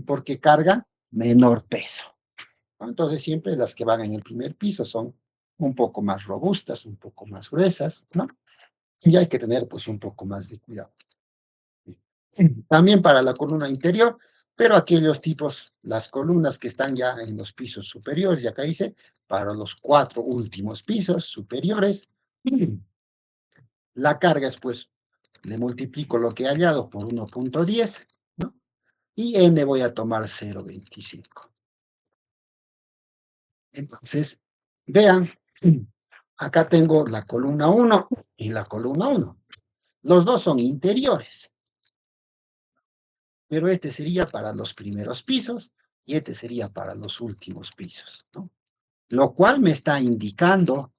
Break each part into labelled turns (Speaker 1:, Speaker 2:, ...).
Speaker 1: porque cargan menor peso, ¿no? Entonces siempre las que van en el primer piso son un poco más robustas, un poco más gruesas, ¿no? Y hay que tener pues un poco más de cuidado. También para la columna interior, pero aquellos tipos, las columnas que están ya en los pisos superiores, ya acá dice, para los 4 últimos pisos superiores, la carga es pues, le multiplico lo que he hallado por 1.10, ¿no? Y n voy a tomar 0.25. Entonces, vean, acá tengo la columna 1 y la columna 1. Los dos son interiores, pero este sería para los primeros pisos y este sería para los últimos pisos, ¿no? Lo cual me está indicando,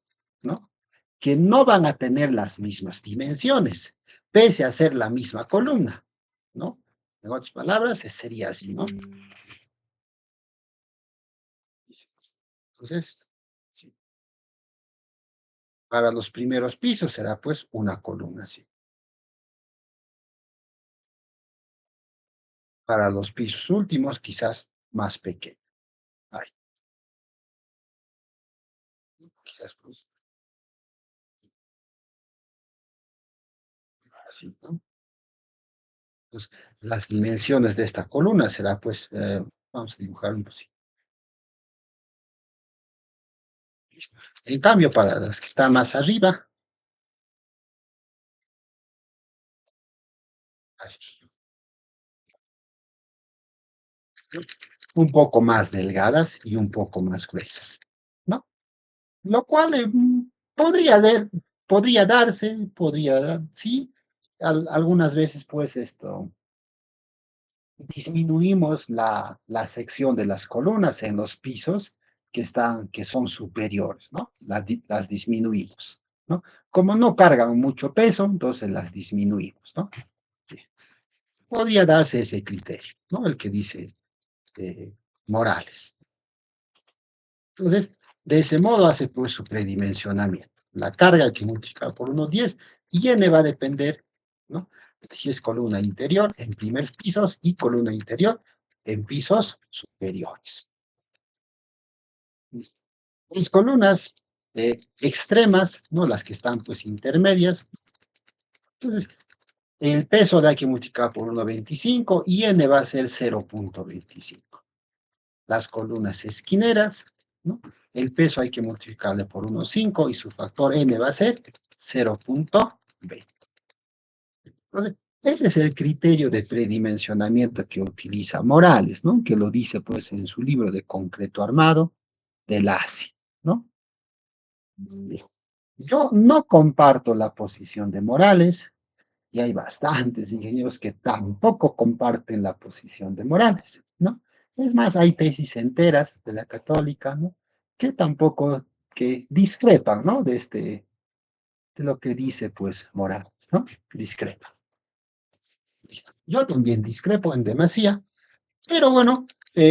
Speaker 1: ¿no? Que no van a tener las mismas dimensiones, pese a ser la misma columna, ¿no? En otras palabras, sería así, ¿no? Entonces, sí, para los primeros pisos será pues una columna así. Para los pisos últimos, quizás más pequeño. Ay, quizás pues así, ¿no? Entonces, las dimensiones de esta columna será pues, vamos a dibujar un poquito. En cambio, para las que están más arriba, así, un poco más delgadas y un poco más gruesas, ¿no? Lo cual podría, podría darse, podría, sí, algunas veces pues esto, disminuimos la sección de las columnas en los pisos que son superiores, ¿no? Las disminuimos, ¿no? Como no cargan mucho peso, entonces las disminuimos, ¿no? Sí. Podría darse ese criterio, ¿no? El que dice eh, Morales. Entonces, de ese modo hace pues su predimensionamiento. La carga que multiplica por 1,10 y n va a depender, ¿no? Si es columna interior en primeros pisos y columna interior en pisos superiores. Mis columnas extremas, ¿no? Las que están pues intermedias. Entonces, el peso la hay que multiplicar por 1,25 y n va a ser 0.25. Las columnas esquineras, ¿no? El peso hay que multiplicarle por 1,5 y su factor n va a ser 0.20. Entonces, ese es el criterio de predimensionamiento que utiliza Morales, ¿no? Que lo dice pues en su libro de concreto armado de LASI, ¿no? Yo no comparto la posición de Morales y hay bastantes ingenieros que tampoco comparten la posición de Morales, ¿no? Es más, hay tesis enteras de la católica, ¿no? Que tampoco, que discrepan, ¿no? De lo que dice, pues, Morales, ¿no? Discrepa. Yo también discrepo en demasía, pero bueno,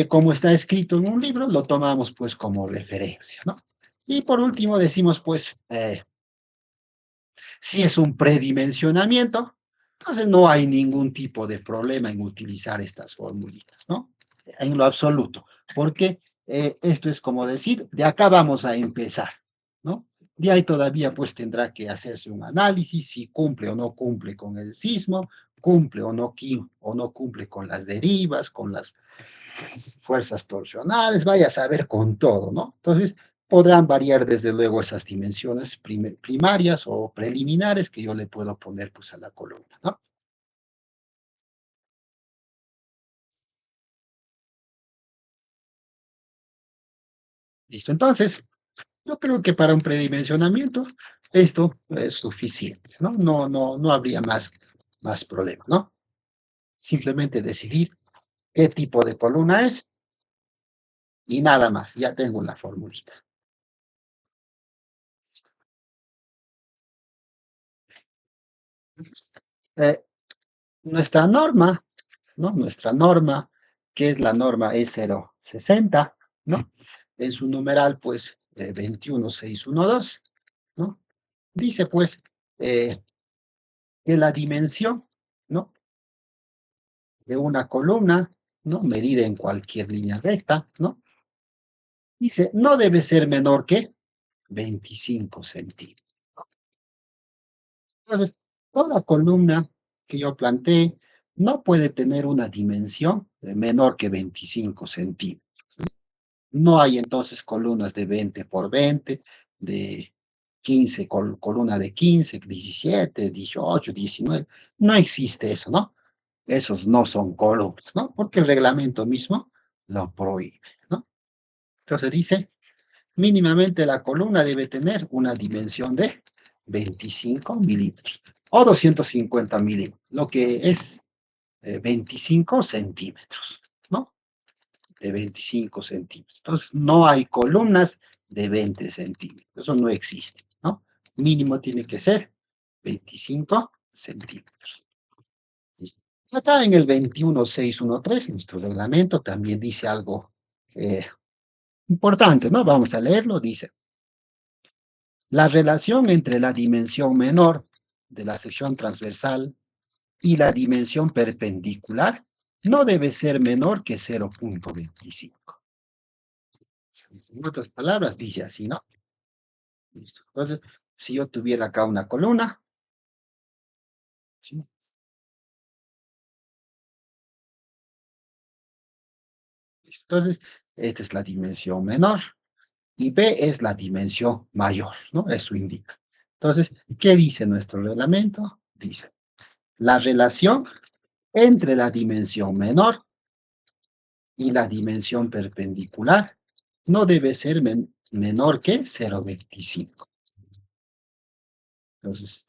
Speaker 1: como está escrito en un libro, lo tomamos, pues, como referencia, ¿no? Y por último decimos, pues, si es un predimensionamiento, entonces no hay ningún tipo de problema en utilizar estas formulitas, ¿no? En lo absoluto, porque esto es como decir, de acá vamos a empezar, ¿no? De ahí todavía pues tendrá que hacerse un análisis si cumple o no cumple con el sismo, cumple o no cumple con las derivas, con las fuerzas torsionales, vaya a saber con todo, ¿no? Entonces, podrán variar desde luego esas dimensiones primarias o preliminares que yo le puedo poner pues a la columna, ¿no? Listo, entonces, yo creo que para un predimensionamiento esto es suficiente, ¿no? No habría más problema, ¿no? Simplemente decidir qué tipo de columna es y nada más, ya tengo la formulita. Eh, nuestra norma, ¿no? Nuestra norma, que es la norma E060, ¿no? En su numeral, pues, 21612, ¿no? Dice, pues, que la dimensión, ¿no? De una columna ¿no? Medida en cualquier línea recta, ¿no? Dice, no debe ser menor que 25 centímetros. Entonces, toda columna que yo planteé no puede tener una dimensión menor que 25 centímetros. No hay entonces columnas de 20 por 20, de 15, columna de 15, 17, 18, 19. No existe eso, ¿no? Esos no son columnas, ¿no? Porque el reglamento mismo lo prohíbe, ¿no? Entonces dice, mínimamente la columna debe tener una dimensión de 25 milímetros o 250 milímetros, lo que es 25 centímetros, ¿no? De 25 centímetros. Entonces, no hay columnas de 20 centímetros. Eso no existe, ¿no? Mínimo tiene que ser 25 centímetros. ¿Listo? Acá en el 21613, nuestro reglamento también dice algo importante, ¿no? Vamos a leerlo. Dice, la relación entre la dimensión menor de la sección transversal y la dimensión perpendicular no debe ser menor que 0,25. En otras palabras, dice así, ¿no? Listo. Entonces, si yo tuviera acá una columna, ¿sí? Entonces, esta es la dimensión menor y B es la dimensión mayor, ¿no? Eso indica. Entonces, ¿qué dice nuestro reglamento? Dice, la relación entre la dimensión menor y la dimensión perpendicular no debe ser menor que 0,25. Entonces,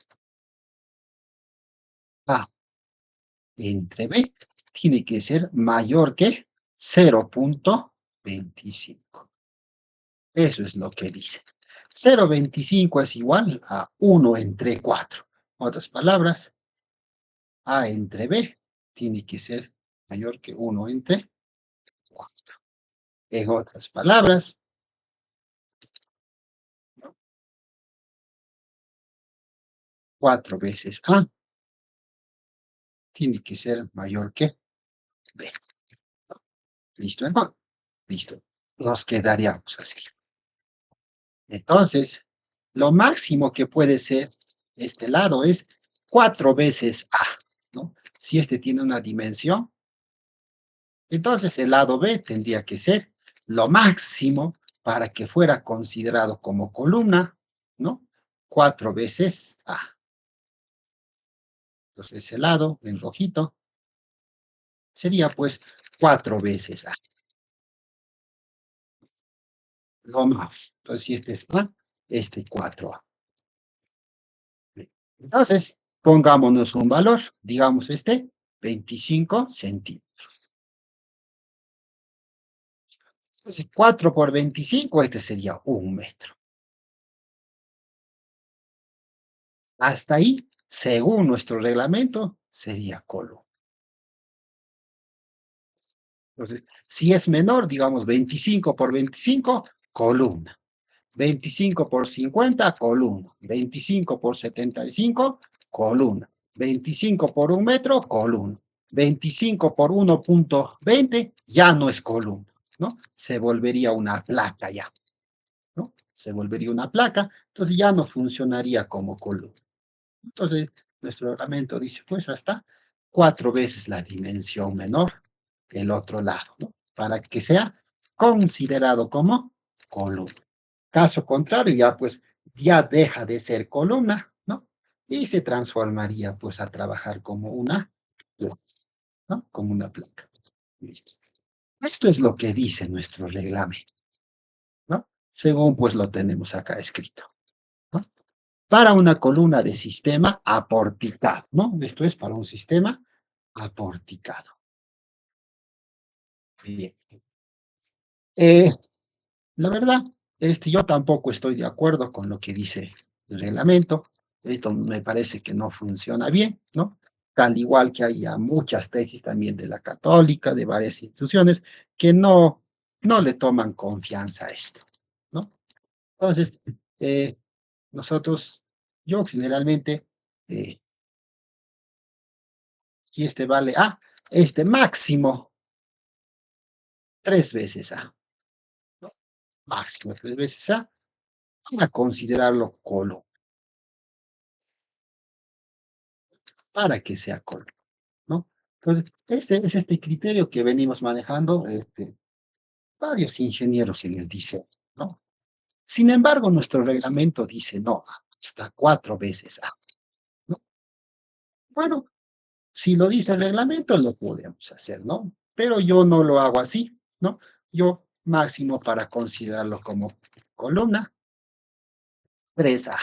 Speaker 1: A entre B tiene que ser mayor que 0,25. Eso es lo que dice. 0,25 es igual a 1 entre 4. En otras palabras, A entre B tiene que ser mayor que 1 entre 4. En otras palabras, 4 veces A tiene que ser mayor que B. ¿Listo? ¿No? Listo. Nos quedaríamos así. Entonces, lo máximo que puede ser este lado es 4 veces A, ¿no? Si este tiene una dimensión, entonces el lado B tendría que ser lo máximo para que fuera considerado como columna, ¿no? 4 veces A. Entonces ese lado en rojito sería pues 4 veces A, lo más. Entonces si este es A, este 4A. Entonces, pongámonos un valor, digamos 25 centímetros. Entonces, 4 por 25, este sería 1 metro. Hasta ahí, según nuestro reglamento, sería columna. Entonces, si es menor, digamos 25 por 25, columna. 25 por 50, columna. 25 por 75, columna. 25 por 1 metro, columna. 25 por 1,20, ya no es columna, ¿no? Se volvería una placa ya, ¿no? Se volvería una placa, entonces ya no funcionaría como columna. Entonces, nuestro reglamento dice, pues hasta 4 veces la dimensión menor del otro lado, ¿no? Para que sea considerado como columna. Caso contrario, ya pues ya deja de ser columna, ¿no? Y se transformaría pues a trabajar como una placa, ¿no? Como una placa. Listo. Esto es lo que dice nuestro reglamento, ¿no? Según pues lo tenemos acá escrito, ¿no? Para una columna de sistema aporticado, ¿no? Esto es para un sistema aporticado. Bien. Eh, la verdad, yo tampoco estoy de acuerdo con lo que dice el reglamento. Esto me parece que no funciona bien, ¿no? Al igual que hay muchas tesis también de la Católica, de varias instituciones, que no le toman confianza a esto, ¿no? Entonces, eh, nosotros, yo generalmente, eh, si este vale A, este máximo tres veces A, ¿no? Máximo tres veces A, para considerarlo columna, para que sea columna, ¿no? Entonces, este es este criterio que venimos manejando varios ingenieros en el diseño, ¿no? Sin embargo, nuestro reglamento dice no, hasta cuatro veces A, ¿no? Bueno, si lo dice el reglamento, lo podemos hacer, ¿no? Pero yo no lo hago así, ¿no? Yo máximo para considerarlo como columna, tres a.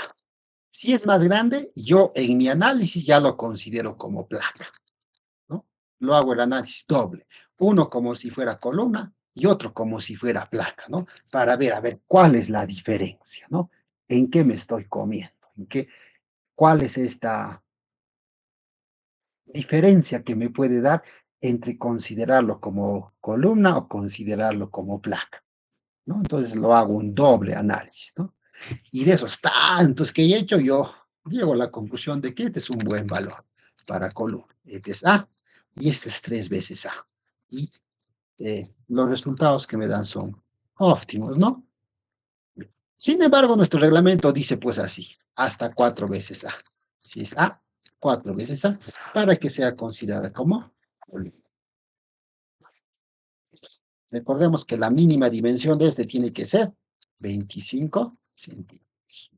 Speaker 1: Si es más grande, yo en mi análisis ya lo considero como placa, ¿no? Lo hago el análisis doble, uno como si fuera columna y otro como si fuera placa, ¿no? Para ver, a ver, cuál es la diferencia, ¿no? ¿En qué me estoy comiendo? ¿En qué, cuál es esta diferencia que me puede dar entre considerarlo como columna o considerarlo como placa, ¿no? Entonces lo hago un doble análisis, ¿no? Y de esos tantos que he hecho, yo llego a la conclusión de que este es un buen valor para columna. Este es A y este es tres veces A. Y los resultados que me dan son óptimos, ¿no? Sin embargo, nuestro reglamento dice pues así, hasta cuatro veces A. Si es A, cuatro veces A, para que sea considerada como columna. Recordemos que la mínima dimensión de este tiene que ser 25 centímetros.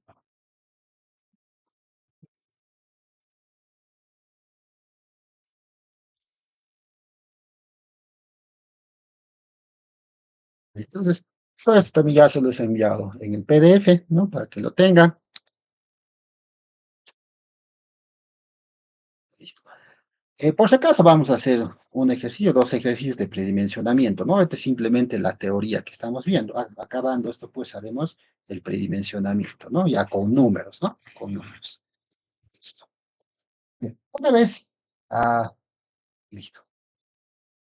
Speaker 1: Entonces, todo esto también ya se los he enviado en el PDF, ¿no? Para que lo tengan. Listo. Por si acaso vamos a hacer un ejercicio, dos ejercicios de predimensionamiento, ¿no? Esta es simplemente la teoría que estamos viendo. Acabando esto, pues haremos el predimensionamiento, ¿no? Ya con números, ¿no? Con números. Listo. Bien. Una vez, listo.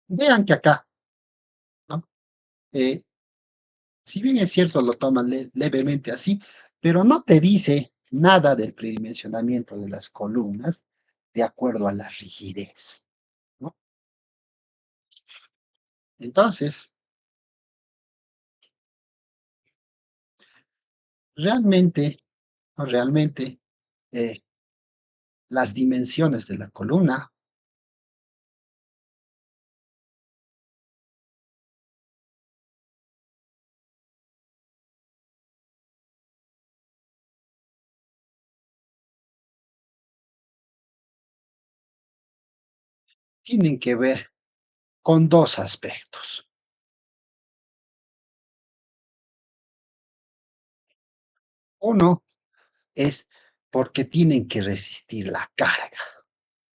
Speaker 1: Vean que acá, ¿no? Eh, si bien es cierto, lo toman levemente así, pero no te dice nada del predimensionamiento de las columnas de acuerdo a la rigidez, ¿no? Entonces, realmente, ¿no? Realmente, eh, las dimensiones de la columna tienen que ver con dos aspectos. Uno es porque tienen que resistir la carga,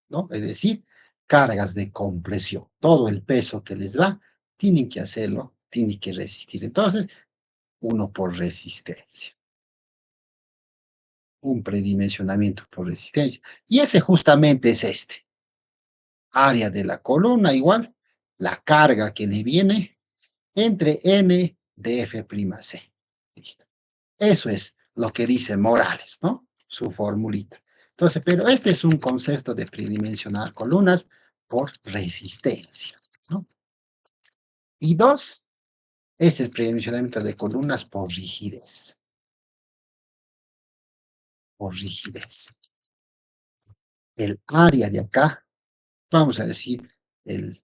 Speaker 1: ¿no? Es decir, cargas de compresión. Todo el peso que les va, tienen que hacerlo, tienen que resistir. Entonces, uno por resistencia, un predimensionamiento por resistencia. Y ese justamente es este, área de la columna igual, la carga que le viene entre N de F'C. Listo. Eso es lo que dice Morales, ¿no? Su formulita. Entonces, pero este es un concepto de predimensionar columnas por resistencia, ¿no? Y dos, es el predimensionamiento de columnas por rigidez. El área de acá, vamos a decir el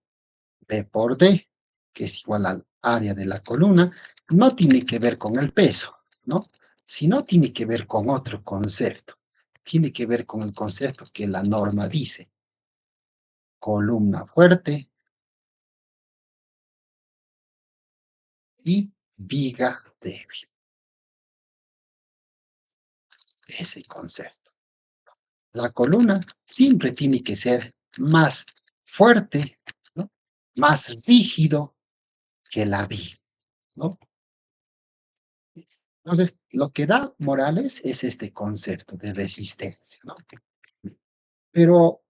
Speaker 1: P por D, que es igual al área de la columna, no tiene que ver con el peso, ¿no? Sino tiene que ver con otro concepto. Tiene que ver con el concepto que la norma dice. Columna fuerte y viga débil. Ese concepto. La columna siempre tiene que ser más fuerte, ¿no? Más rígido que la viga, ¿no? Entonces, lo que da Morales es este concepto de resistencia, ¿no? Pero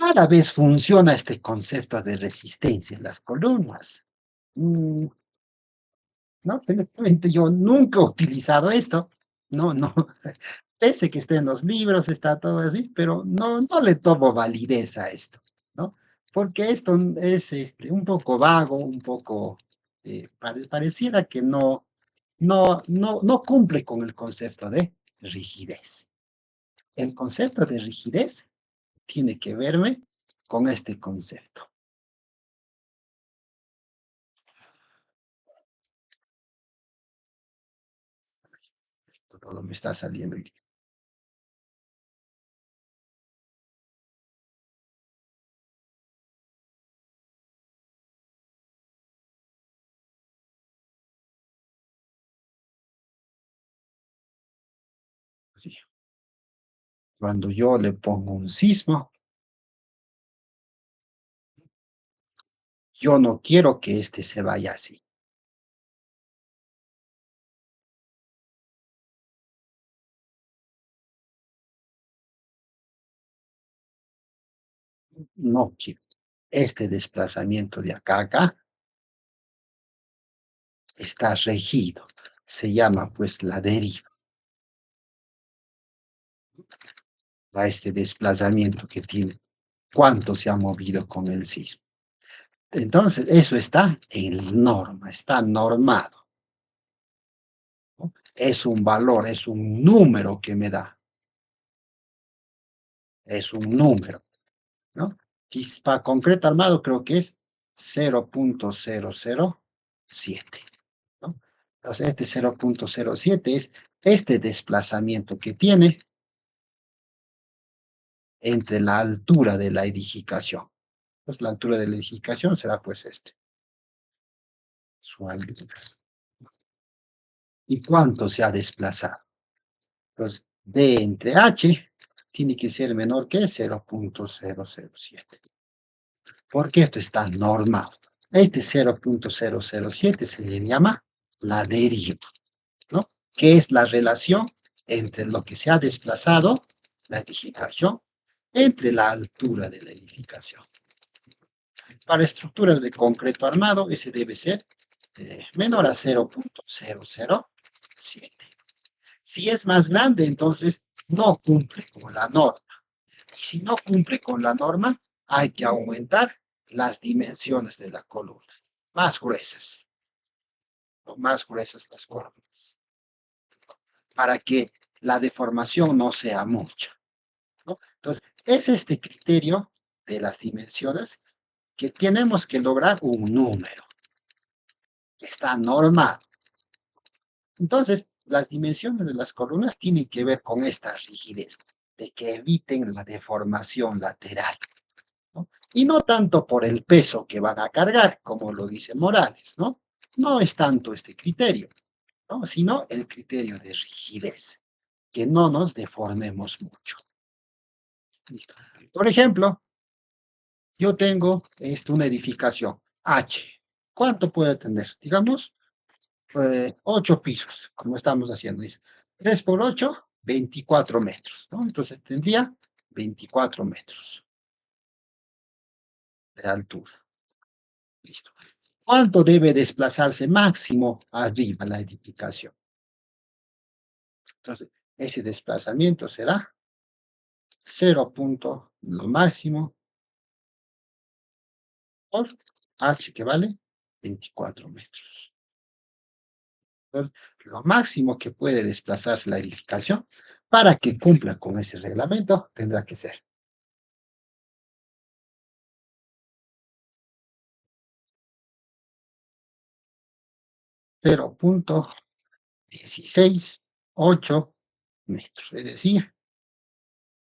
Speaker 1: rara vez funciona este concepto de resistencia en las columnas. Mm, no, simplemente yo nunca he utilizado esto. No, no. Pese que esté en los libros, está todo así, pero no, no le tomo validez a esto, ¿no? porque esto es un poco vago, un poco, pareciera que no cumple con el concepto de rigidez. El concepto de rigidez tiene que verme con este concepto. Todo me está saliendo bien. Así. Cuando yo le pongo un sismo, yo no quiero que este se vaya así. No quiero. Este desplazamiento de acá a acá está regido. Se llama pues la deriva a este desplazamiento que tiene. ¿Cuánto se ha movido con el sismo? Entonces, eso está en norma, está normado, ¿no? Es un valor, es un número que me da, es un número, ¿no? Para concreto armado creo que es 0.007, ¿no? Entonces, este 0.07 es este desplazamiento que tiene entre la altura de la edificación. Pues la altura de la edificación será pues su altura. ¿Y cuánto se ha desplazado? Entonces, D entre H tiene que ser menor que 0.007, porque esto está normado. Este 0.007 se le llama la deriva, ¿no? Que es la relación entre lo que se ha desplazado, la edificación, entre la altura de la edificación. Para estructuras de concreto armado, ese debe ser menor a 0.007. Si es más grande, entonces no cumple con la norma. Y si no cumple con la norma, hay que aumentar las dimensiones de la columna. Más gruesas, ¿no? Más gruesas las columnas, para que la deformación no sea mucha, ¿no? Entonces, es este criterio de las dimensiones que tenemos que lograr un número que está normado. Entonces, las dimensiones de las columnas tienen que ver con esta rigidez, de que eviten la deformación lateral, ¿no? Y no tanto por el peso que van a cargar, como lo dice Morales, ¿no? No es tanto este criterio, ¿no? Sino el criterio de rigidez, que no nos deformemos mucho. ¿Listo? Por ejemplo, yo tengo una edificación H. ¿Cuánto puede tener? Digamos, 8 pisos, como estamos haciendo. Dice, 3 por 8, 24 metros, ¿no? Entonces tendría 24 metros de altura. Listo. ¿Cuánto debe desplazarse máximo arriba la edificación? Entonces, ese desplazamiento será 0 punto, lo máximo, por H, que vale 24 metros. Entonces, lo máximo que puede desplazarse la edificación para que cumpla con ese reglamento tendrá que ser 0.168 metros, es decir,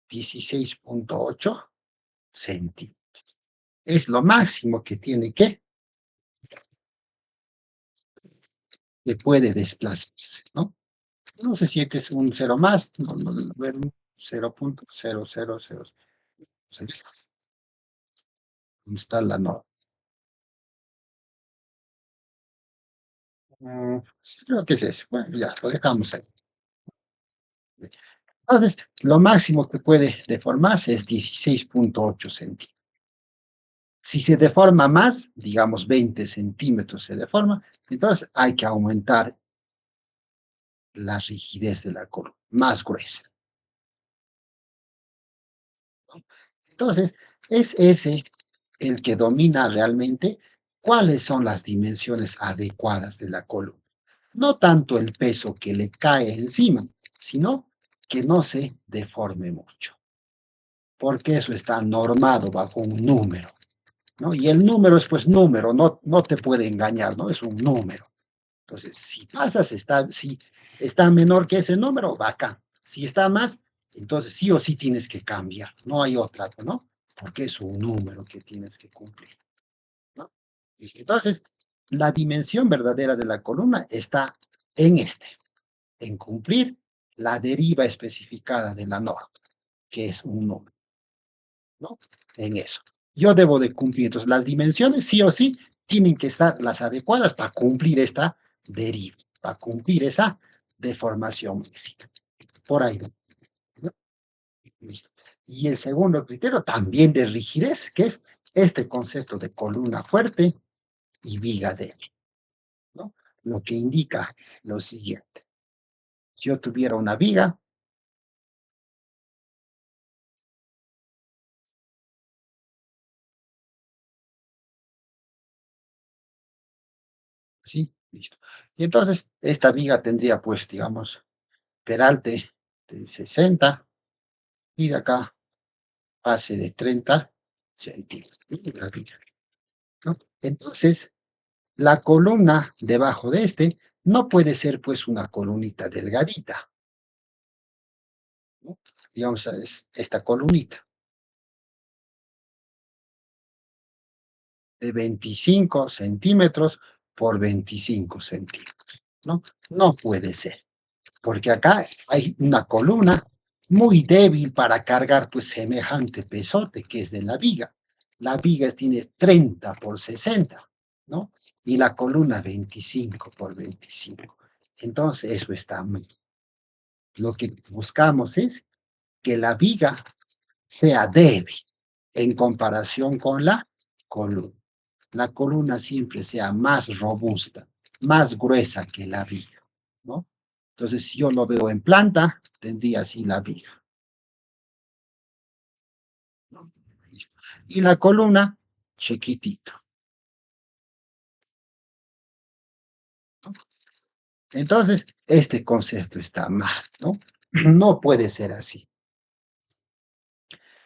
Speaker 1: 16.8 centímetros. Es lo máximo que puede desplazarse, ¿no? No sé si este es un cero más, no, a ver, 0.000. ¿Dónde está la norma? Sí, creo que es ese. Bueno, ya, lo dejamos ahí. Entonces, lo máximo que puede deformarse es 16.8 centímetros. Si se deforma más, digamos 20 centímetros se deforma, entonces hay que aumentar la rigidez de la columna, más gruesa, ¿no? Entonces, es ese el que domina realmente cuáles son las dimensiones adecuadas de la columna. No tanto el peso que le cae encima, sino que no se deforme mucho, porque eso está normado bajo un número, ¿no? Y el número es pues número, no te puede engañar, ¿no? Es un número. Entonces, si pasas, si está menor que ese número, va acá. Si está más, entonces sí o sí tienes que cambiar. No hay otra, ¿no? Porque es un número que tienes que cumplir, ¿no? Entonces, la dimensión verdadera de la columna está en en cumplir la deriva especificada de la norma, que es un número, ¿no? En eso. Yo debo de cumplir. Entonces, las dimensiones sí o sí tienen que estar las adecuadas para cumplir esta deriva, para cumplir esa deformación léxica. Por ahí, ¿no? Listo. Y el segundo criterio también de rigidez, que es este concepto de columna fuerte y viga débil, ¿no? Lo que indica lo siguiente. Si yo tuviera una viga, ¿sí? Listo. Y entonces, esta viga tendría, pues, digamos, peralte de 60 y de acá pase de 30 centímetros. La viga, ¿no? Entonces, la columna debajo de este no puede ser, pues, una columnita delgadita, ¿no? Digamos, es esta columnita de 25 centímetros por 25 centímetros, ¿no? No puede ser, porque acá hay una columna muy débil para cargar pues semejante pesote que es de la viga. La viga tiene 30 por 60, ¿no? Y la columna 25 por 25. Entonces eso está mal. Lo que buscamos es que la viga sea débil en comparación con la columna. La columna siempre sea más robusta, más gruesa que la viga, ¿no? Entonces, si yo lo veo en planta, tendría así la viga, ¿no? Y la columna, chiquitito, ¿no? Entonces, este concepto está mal, ¿no? No puede ser así.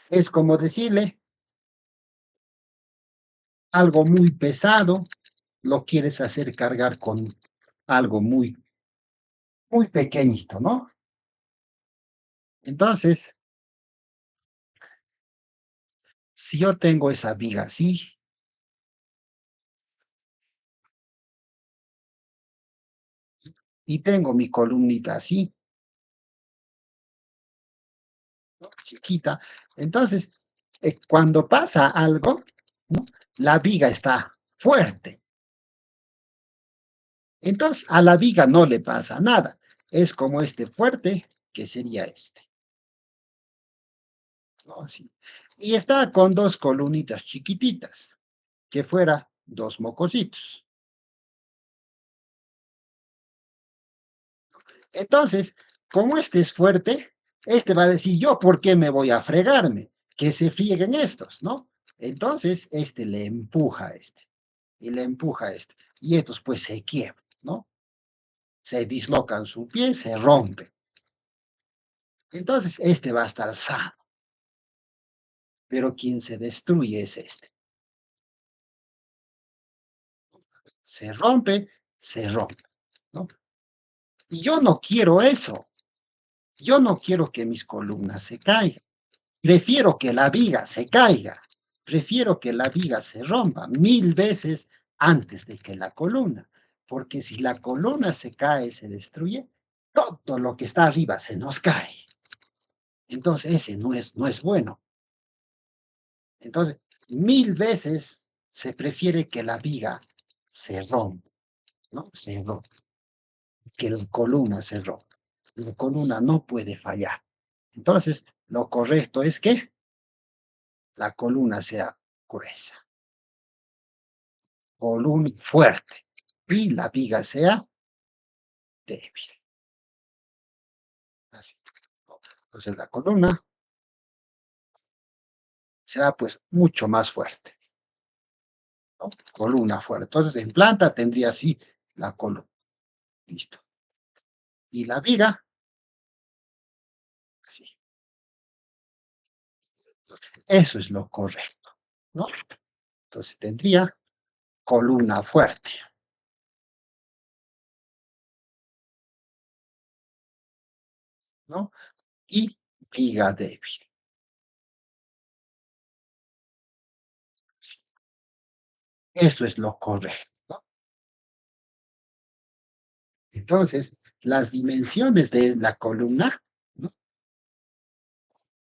Speaker 1: Es como decirle algo muy pesado, lo quieres hacer cargar con algo muy pequeñito, ¿no? Entonces, si yo tengo esa viga así, y tengo mi columnita así, ¿no? Chiquita, entonces, cuando pasa algo, ¿no? La viga está fuerte. Entonces, a la viga no le pasa nada. Es como este fuerte, que sería este, ¿no? Así. Y está con dos columnitas chiquititas, que fuera dos mocositos. Entonces, como este es fuerte, este va a decir, yo, ¿por qué me voy a fregarme? Que se frieguen estos, ¿no? Entonces, este le empuja a este, y le empuja a este, y estos pues se quiebran, ¿no? Se dislocan su pie, se rompe. Entonces, este va a estar sano, pero quien se destruye es este. Se rompe, ¿no? Y yo no quiero eso. Yo no quiero que mis columnas se caigan. Prefiero que la viga se caiga. Prefiero que la viga se rompa 1000 veces antes de que la columna. Porque si la columna se cae, se destruye, todo lo que está arriba se nos cae. Entonces, ese no es bueno. Entonces, 1000 veces se prefiere que la viga se rompa, ¿no? Se rompa, que la columna se rompa. La columna no puede fallar. Entonces, lo correcto es que la columna sea gruesa, columna fuerte, y la viga sea débil. Así. Entonces, la columna será pues mucho más fuerte. ¿no? Columna fuerte. Entonces, en planta tendría así la columna. Listo. Y la viga, así. Eso es lo correcto, ¿no? Entonces tendría columna fuerte, ¿no? Y viga débil. Eso es lo correcto, ¿no? Entonces, las dimensiones de la columna, ¿no?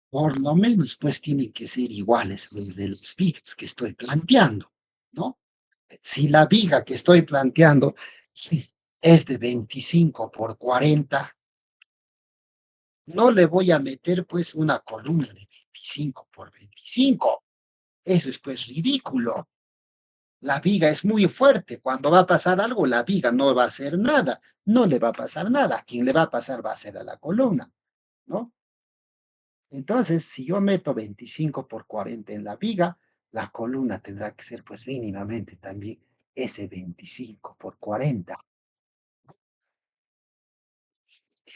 Speaker 1: Por lo menos, pues tienen que ser iguales a las de las vigas que estoy planteando, ¿no? Si la viga que estoy planteando sí, es de 25 por 40, no le voy a meter pues una columna de 25 por 25. Eso es pues ridículo. La viga es muy fuerte. Cuando va a pasar algo, la viga no va a hacer nada. No le va a pasar nada. A quien le va a pasar va a ser a la columna, ¿no? Entonces, si yo meto 25 por 40 en la viga, la columna tendrá que ser pues mínimamente también ese 25 por 40.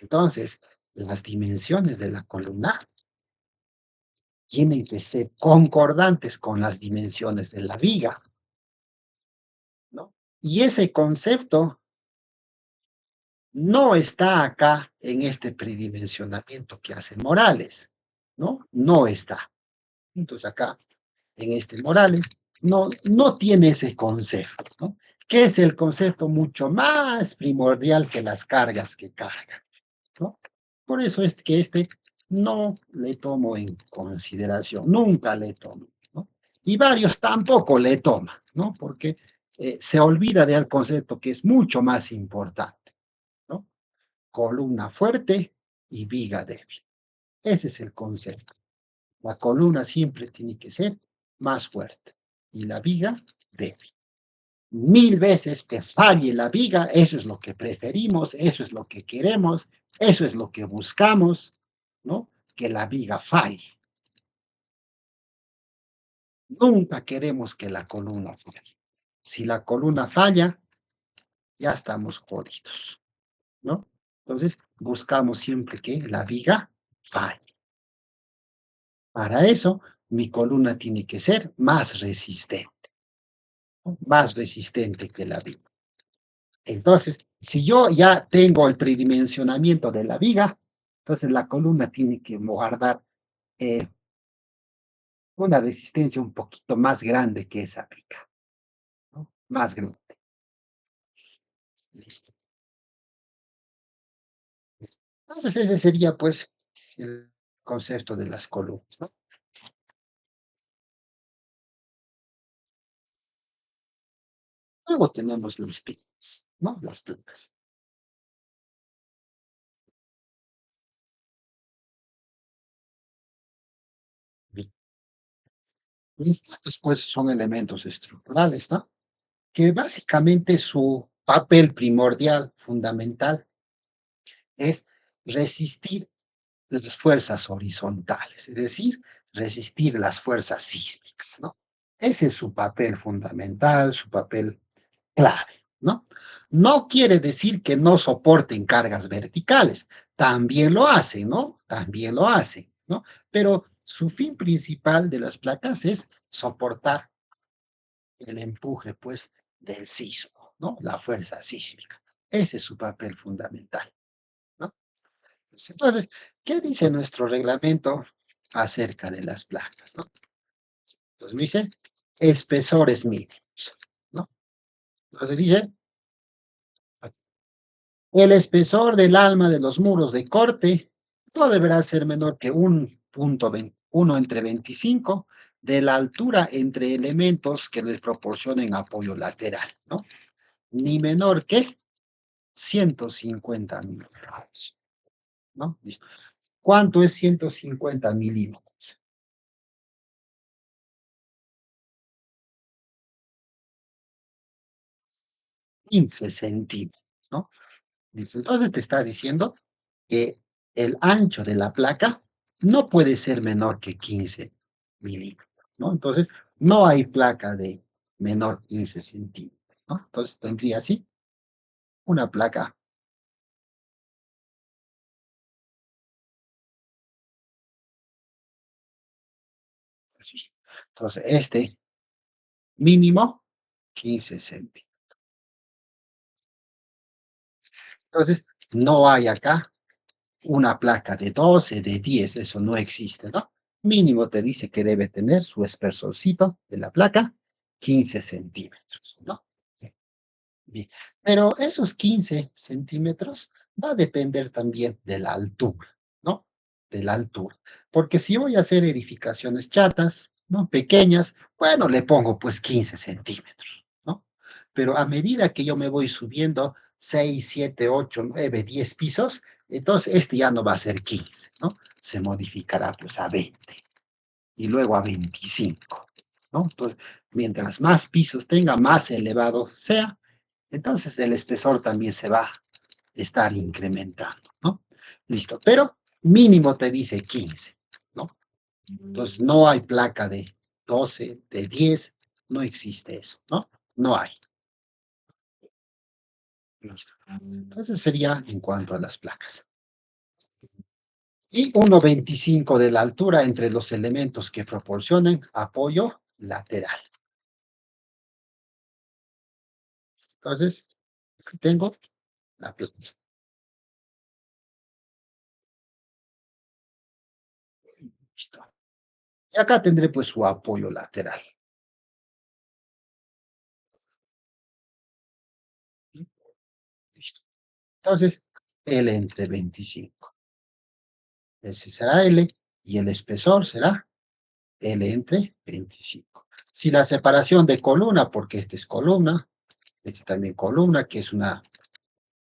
Speaker 1: Entonces, las dimensiones de la columna tienen que ser concordantes con las dimensiones de la viga, ¿no? Y ese concepto no está acá en este predimensionamiento que hace Morales, ¿no? No está. Entonces acá, en este Morales, no tiene ese concepto, ¿no? Que es el concepto mucho más primordial que las cargas que carga, ¿no? Por eso es que este no le tomo en consideración, nunca le tomo, ¿no? Y varios tampoco le toman, ¿no? Porque se olvida del concepto que es mucho más importante, ¿no? Columna fuerte y viga débil. Ese es el concepto. La columna siempre tiene que ser más fuerte y la viga débil. Mil veces que falle la viga, eso es lo que preferimos, eso es lo que queremos, eso es lo que buscamos, ¿no? Que la viga falle. Nunca queremos que la columna falle. Si la columna falla, ya estamos jodidos, ¿no? Entonces, buscamos siempre que la viga falle. Para eso, mi columna tiene que ser más resistente, ¿no? Más resistente que la viga. Entonces, si yo ya tengo el predimensionamiento de la viga, entonces la columna tiene que guardar eh, una resistencia un poquito más grande que esa viga, ¿no? Más grande. Listo. Entonces, ese sería pues el concepto de las columnas, ¿no? Luego tenemos las placas, ¿no? Las placas. Bien. Las placas pues son elementos estructurales, ¿no? Que básicamente su papel primordial, fundamental, es resistir las fuerzas horizontales, es decir, resistir las fuerzas sísmicas, ¿no? Ese es su papel fundamental, su papel clave, ¿no? No quiere decir que no soporten cargas verticales, también lo hacen, ¿no? También lo hacen, ¿no? Pero su fin principal de las placas es soportar el empuje, pues, del sismo, ¿no? La fuerza sísmica. Ese es su papel fundamental, ¿no? Entonces, ¿qué dice nuestro reglamento acerca de las placas, no? Entonces me dice espesores mínimos, ¿no? Entonces dice, el espesor del alma de los muros de corte no deberá ser menor que 1 entre 25 de la altura entre elementos que les proporcionen apoyo lateral, ¿no? Ni menor que 150 milímetros, ¿no? Listo. ¿Cuánto es 150 milímetros? 15 centímetros, ¿no? Listo. Entonces te está diciendo que el ancho de la placa no puede ser menor que 15 milímetros, ¿no? Entonces, no hay placa de menor 15 centímetros, ¿no? Entonces tendría así una placa así. Entonces, este mínimo 15 centímetros. Entonces, no hay acá una placa de 12, de 10, eso no existe, ¿no? Mínimo te dice que debe tener su espersorcito de la placa, 15 centímetros, ¿no? Bien, pero esos 15 centímetros va a depender también de la altura, ¿no? De la altura. Porque si voy a hacer edificaciones chatas, ¿no? Pequeñas, bueno, le pongo pues 15 centímetros, ¿no? Pero a medida que yo me voy subiendo 6, 7, 8, 9, 10 pisos, entonces este ya no va a ser 15, ¿no? Se modificará pues a 20 y luego a 25, ¿no? Entonces, mientras más pisos tenga, más elevado sea, entonces el espesor también se va a estar incrementando, ¿no? Listo, pero mínimo te dice 15, ¿no? Entonces no hay placa de 12, de 10, no existe eso, ¿no? No hay. Listo. Entonces sería en cuanto a las placas. Y 1,25 de la altura entre los elementos que proporcionan apoyo lateral. Entonces, aquí tengo la placa. Listo. Y acá tendré pues su apoyo lateral. Listo. Entonces, L entre 25. Ese será L y el espesor será L entre 25. Si la separación de columna, porque esta es columna, este también columna, que es una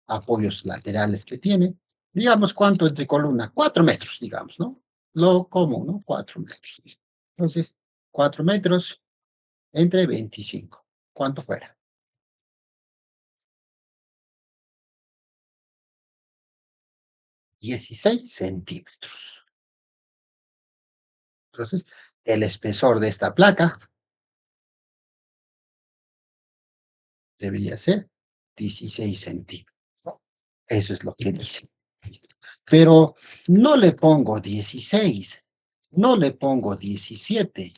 Speaker 1: apoyos laterales que tiene, digamos cuánto entre columna, 4 metros, digamos, ¿no? Lo común, ¿no? 4 metros. Entonces, 4 metros entre 25. ¿Cuánto fuera? 16 centímetros. Entonces, el espesor de esta placa debería ser 16 centímetros, ¿no? Eso es lo que dice. Pero no le pongo 16, no le pongo 17,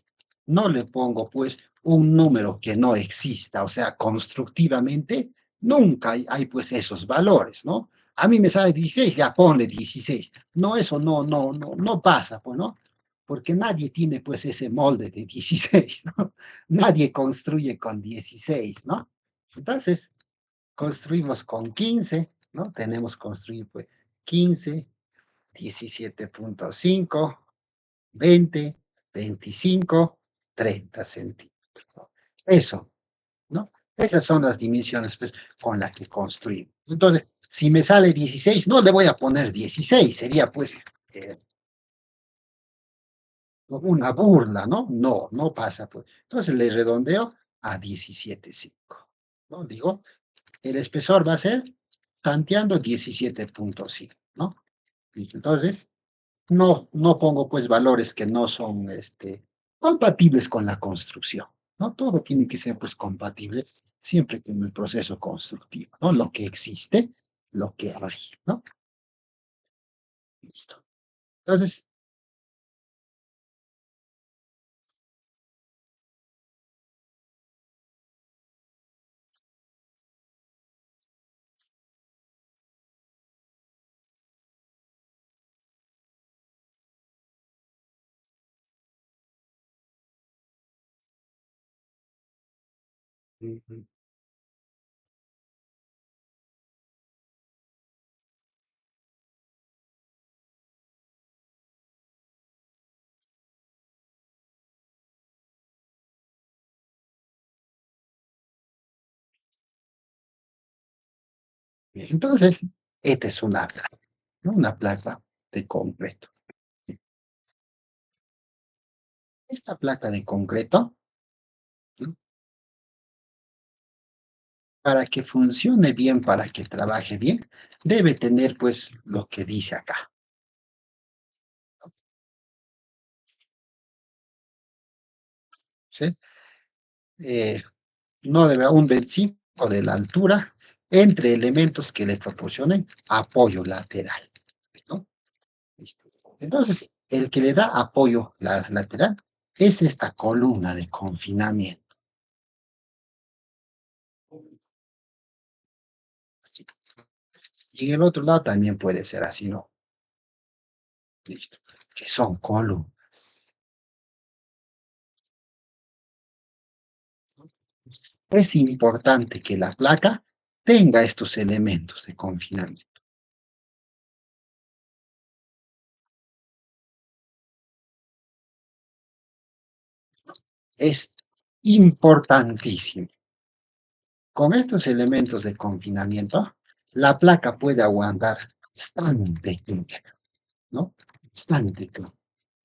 Speaker 1: no le pongo pues un número que no exista, o sea, constructivamente nunca hay pues esos valores, ¿no? A mí me sale 16, ya ponle 16. No, eso no pasa, pues, ¿no? Porque nadie tiene pues ese molde de 16, ¿no? Nadie construye con 16, ¿no? Entonces, construimos con 15, ¿no? Tenemos construir pues 15, 17,5, 20, 25, 30 centímetros, ¿no? Eso, ¿no? Esas son las dimensiones pues, con las que construimos. Entonces, si me sale 16, no le voy a poner 16, sería pues eh, una burla, ¿no? No, no pasa. Pues. Entonces le redondeo a 17,5, ¿no? Digo, el espesor va a ser tanteando 17,5, ¿no? Entonces, no pongo pues valores que no son compatibles con la construcción, ¿no? Todo tiene que ser pues compatible siempre con el proceso constructivo, ¿no? Lo que existe, lo que hay, ¿no? Listo. Entonces, ujú, bien, entonces, esta es una placa, ¿no? Una placa de concreto. Esta placa de concreto, ¿no? Para que funcione bien, para que trabaje bien, debe tener pues lo que dice acá. ¿Sí? no debe un 25 de la altura entre elementos que le proporcionen apoyo lateral, ¿no? Listo. Entonces, el que le da apoyo lateral es esta columna de confinamiento. Así. Y en el otro lado también puede ser así, ¿no? Listo. Que son columnas. Es importante que la placa tenga estos elementos de confinamiento. Es importantísimo. Con estos elementos de confinamiento, la placa puede aguantar bastante tiempo, ¿no? Bastante tiempo.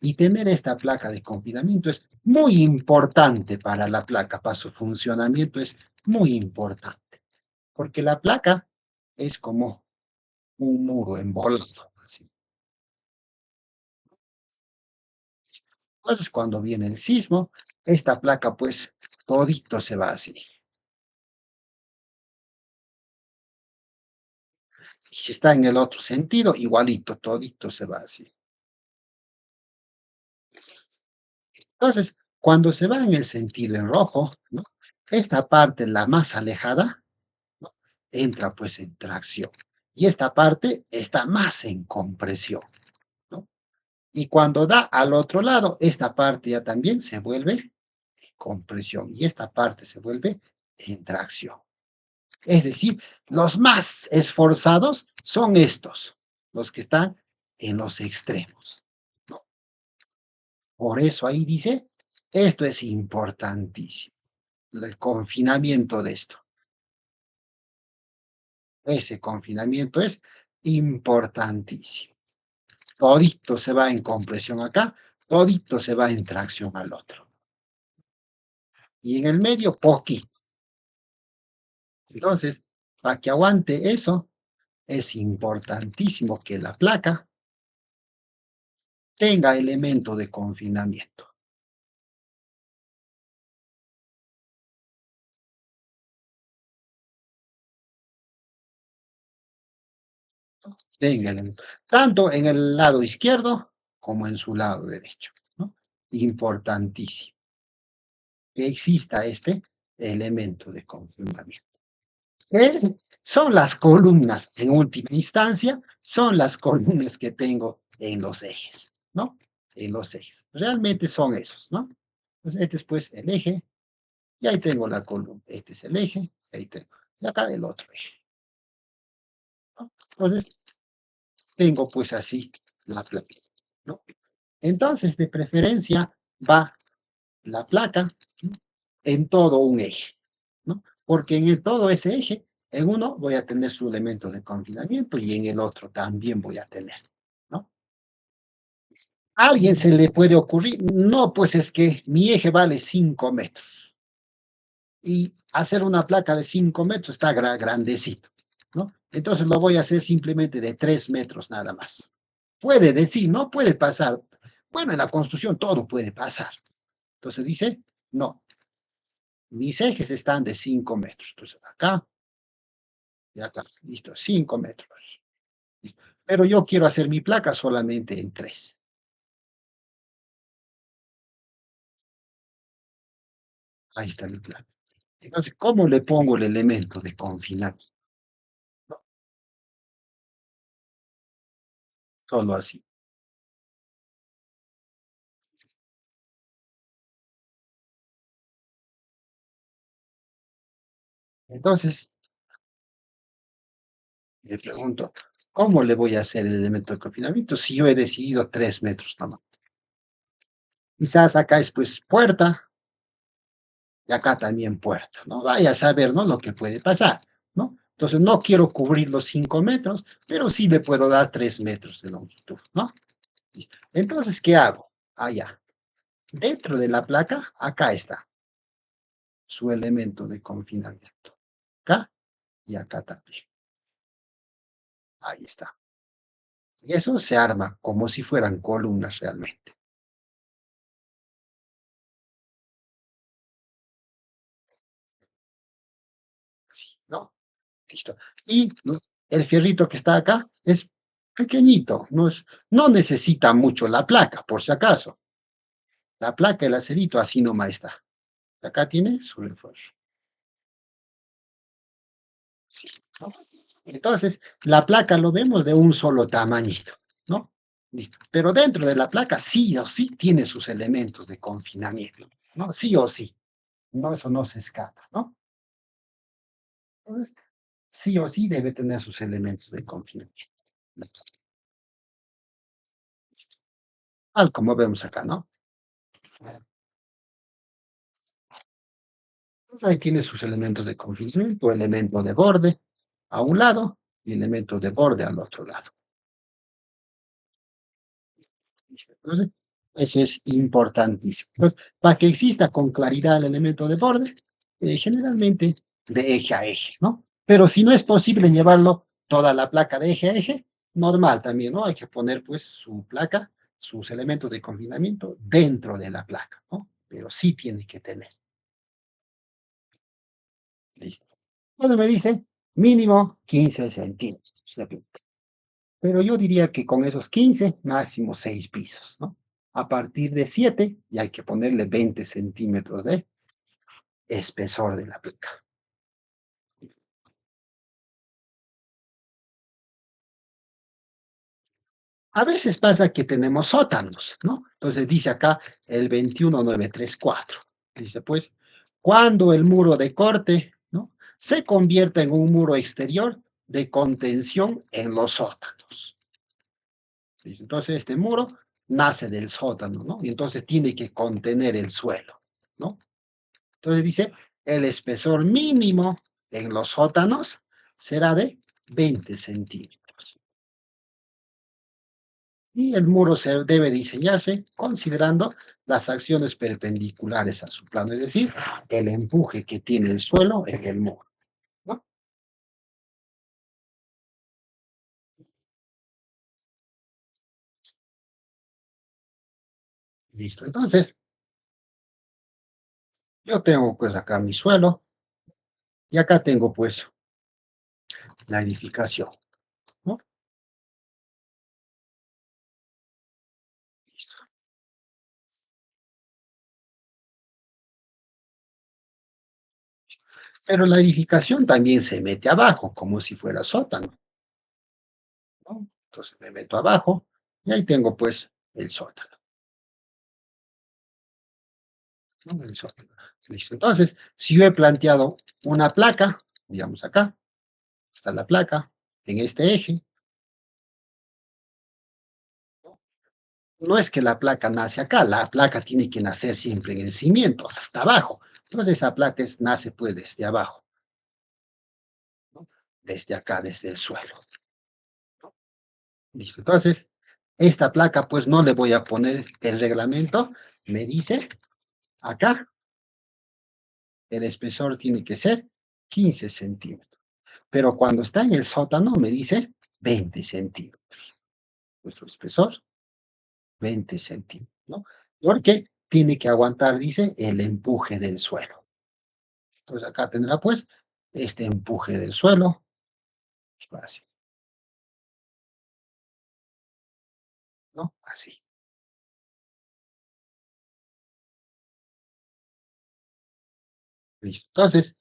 Speaker 1: Y tener esta placa de confinamiento es muy importante para la placa, para su funcionamiento es muy importante, porque la placa es como un muro embolado, así. Entonces, cuando viene el sismo, esta placa, pues, todito se va así. Y si está en el otro sentido, igualito, todito se va así. Entonces, cuando se va en el sentido en rojo, ¿no? Esta parte, la más alejada, ¿no? Entra pues en tracción. Y esta parte está más en compresión, ¿no? Y cuando da al otro lado, esta parte ya también se vuelve en compresión y esta parte se vuelve en tracción. Es decir, los más esforzados son estos, los que están en los extremos, ¿no? Por eso ahí dice, esto es importantísimo, el confinamiento de esto. Ese confinamiento es importantísimo. Todito se va en compresión acá, todito se va en tracción al otro. Y en el medio, poquito. Entonces, para que aguante eso, es importantísimo que la placa tenga elemento de confinamiento. Tenga elemento, tanto en el lado izquierdo como en su lado derecho, ¿no? Importantísimo que exista este elemento de confinamiento. ¿Qué son las columnas? En última instancia, son las columnas que tengo en los ejes, ¿no? En los ejes. Realmente son esos, ¿no? Entonces, este es pues el eje, y ahí tengo la columna. Este es el eje, ahí tengo. Y acá el otro eje, ¿no? Entonces, tengo pues así la placa, ¿no? Entonces, de preferencia, va la placa, ¿no? En todo un eje, ¿no? Porque en todo ese eje, en uno voy a tener su elemento de confinamiento y en el otro también voy a tener, ¿no? ¿A alguien se le puede ocurrir? No, pues es que mi eje vale 5 metros y hacer una placa de 5 metros está grandecito, ¿no? Entonces lo voy a hacer simplemente de 3 metros nada más. Puede decir, ¿no? Puede pasar. Bueno, en la construcción todo puede pasar. Entonces dice, no, mis ejes están de 5 metros. Entonces acá y acá, listo, 5 metros. Listo. Pero yo quiero hacer mi placa solamente en 3. Ahí está mi placa. Entonces, ¿cómo le pongo el elemento de confinamiento? No, solo así. Entonces, me pregunto, ¿cómo le voy a hacer el elemento de confinamiento si yo he decidido 3 metros nomás? Quizás acá es pues puerta y acá también puerta, ¿no? Vaya a saber, ¿no? Lo que puede pasar, ¿no? Entonces, no quiero cubrir los 5 metros, pero sí le puedo dar 3 metros de longitud, ¿no? Listo. Entonces, ¿qué hago? Allá. Dentro de la placa, acá está su elemento de confinamiento. Acá y acá también. Ahí está. Y eso se arma como si fueran columnas realmente. así, ¿no? Listo. Y el fierrito que está acá es pequeñito, no necesita mucho la placa, por si acaso. La placa, el acerito, así nomás está. Acá tiene su refuerzo. Sí, ¿no? Entonces, la placa lo vemos de un solo tamañito, ¿no? Listo. Pero dentro de la placa sí o sí tiene sus elementos de confinamiento, ¿no? Sí o sí. No, eso no se escapa, ¿no? Entonces, sí o sí debe tener sus elementos de confinamiento. Tal como vemos acá, ¿no? Entonces ahí tiene sus elementos de confinamiento, elemento de borde a un lado y elemento de borde al otro lado. Entonces, eso es importantísimo. Entonces, para que exista con claridad el elemento de borde, generalmente de eje a eje, ¿no? Pero si no es posible llevarlo toda la placa de eje a eje, normal también, ¿no? Hay que poner pues su placa, sus elementos de confinamiento dentro de la placa, ¿no? Pero sí tiene que tener. Listo. Bueno, me dice mínimo 15 centímetros de placa. Pero yo diría que con esos 15 máximo 6 pisos, ¿no? A partir de 7 ya hay que ponerle 20 centímetros de espesor de la placa. A veces pasa que tenemos sótanos, ¿no? Entonces dice acá el 21934. Dice pues, cuando el muro de corte, ¿no? Se convierta en un muro exterior de contención en los sótanos. Dice, entonces este muro nace del sótano, ¿no? Y entonces tiene que contener el suelo, ¿no? Entonces dice, el espesor mínimo en los sótanos será de 20 centímetros. Y el muro se debe diseñarse considerando las acciones perpendiculares a su plano, es decir, el empuje que tiene el suelo en el muro, ¿no? Listo. Entonces, yo tengo pues acá mi suelo y acá tengo pues la edificación, ¿no? Listo. Pero la edificación también se mete abajo, como si fuera sótano, ¿no? Entonces me meto abajo y ahí tengo pues el sótano, ¿no? El sótano. Listo. Entonces, si yo he planteado una placa, digamos acá, está la placa en este eje, ¿no? No es que la placa nace acá, la placa tiene que nacer siempre en el cimiento, hasta abajo. Entonces esa placa nace pues desde abajo, ¿no? Desde acá, desde el suelo, ¿no? Listo. Entonces, esta placa pues no le voy a poner el reglamento, me dice acá, el espesor tiene que ser 15 centímetros. Pero cuando está en el sótano me dice 20 centímetros. Nuestro espesor, 20 centímetros, ¿no? Porque tiene que aguantar, dice, el empuje del suelo. Entonces acá tendrá pues este empuje del suelo, así, ¿no? Así. Listo. Entonces,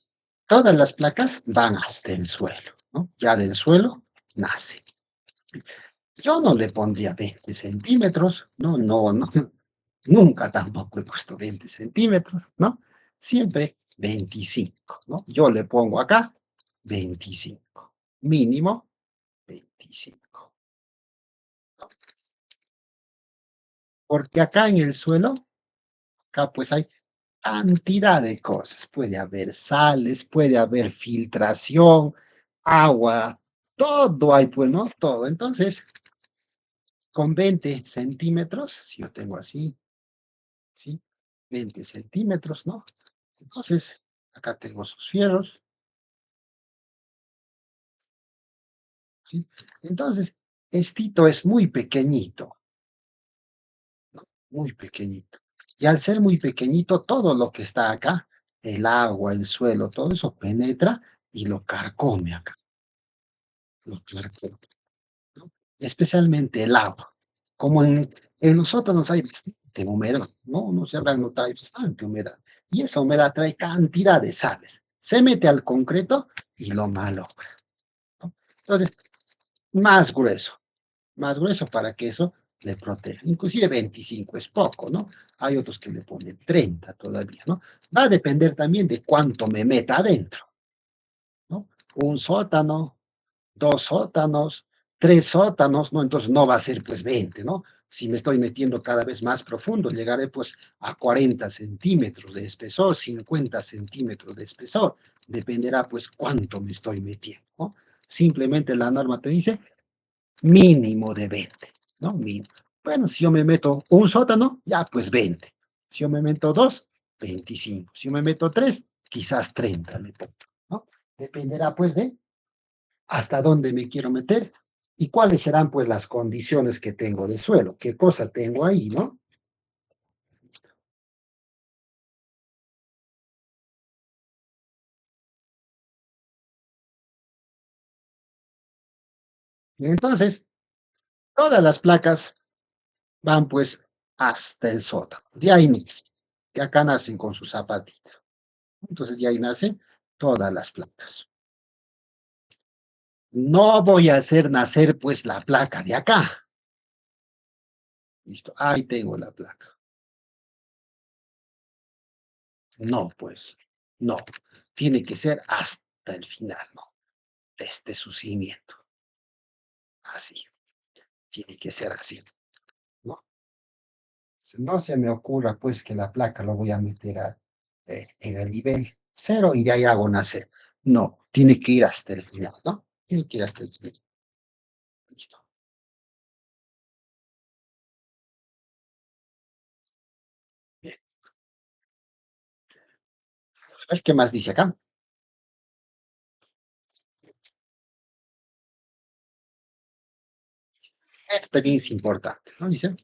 Speaker 1: todas las placas van hasta el suelo, ¿no? Ya del suelo nace. Yo no le pondría 20 centímetros, no, no, no, nunca tampoco he puesto 20 centímetros, ¿no? Siempre 25, ¿no? Yo le pongo acá 25, mínimo 25, ¿no? Porque acá en el suelo, acá pues hay cantidad de cosas. Puede haber sales, puede haber filtración, agua, todo hay, pues, ¿no? Todo. Entonces, con 20 centímetros, si yo tengo así, ¿sí? 20 centímetros, ¿no? Entonces, acá tengo sus fierros, ¿sí? Entonces, estito es muy pequeñito, ¿no? Muy pequeñito. Y al ser muy pequeñito, todo lo que está acá, el agua, el suelo, todo eso penetra y lo carcome acá, lo carcome, ¿no? Especialmente el agua. Como en los sótanos hay bastante humedad, ¿no? No se habrán notado, hay bastante humedad. Y esa humedad trae cantidad de sales. Se mete al concreto y lo malogra, ¿no? Entonces, más más grueso para que eso le proteja. Inclusive 25 es poco, ¿no? Hay otros que le ponen 30 todavía, ¿no? Va a depender también de cuánto me meta adentro, ¿no? Un sótano, dos sótanos, tres sótanos, ¿no? Entonces no va a ser pues 20, ¿no? Si me estoy metiendo cada vez más profundo, llegaré pues a 40 centímetros de espesor, 50 centímetros de espesor. Dependerá pues cuánto me estoy metiendo, ¿no? Simplemente la norma te dice mínimo de 20, ¿no? Mínimo. Bueno, si yo me meto un sótano, ya pues 20. Si yo me meto dos, 25. Si yo me meto tres, quizás 30 le pongo, ¿no? Dependerá pues de hasta dónde me quiero meter y cuáles serán pues las condiciones que tengo de suelo, qué cosa tengo ahí, ¿no? Entonces, todas las placas van pues hasta el sótano. De ahí nacen, que acá nacen con su zapatita. Entonces, de ahí nacen todas las placas. No voy a hacer nacer pues la placa de acá. Listo, ahí tengo la placa. No, pues, no. Tiene que ser hasta el final, ¿no? Desde su cimiento. Así, tiene que ser así, ¿no? No se me ocurra pues que la placa lo voy a meter en el nivel cero y de ahí hago nacer. No, tiene que ir hasta el final, ¿no? Tiene que ir hasta el final. Listo. Bien. A ver qué más dice acá. Esto también es importante, ¿no? Dice,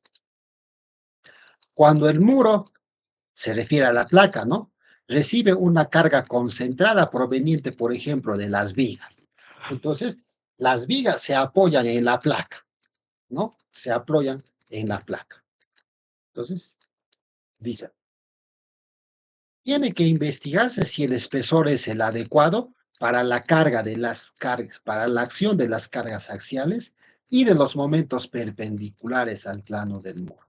Speaker 1: cuando el muro se refiere a la placa, ¿no? Recibe una carga concentrada proveniente, por ejemplo, de las vigas. Entonces, las vigas se apoyan en la placa, ¿no? Se apoyan en la placa. Entonces, dice, tiene que investigarse si el espesor es el adecuado para la carga de las cargas, para la acción de las cargas axiales y de los momentos perpendiculares al plano del muro.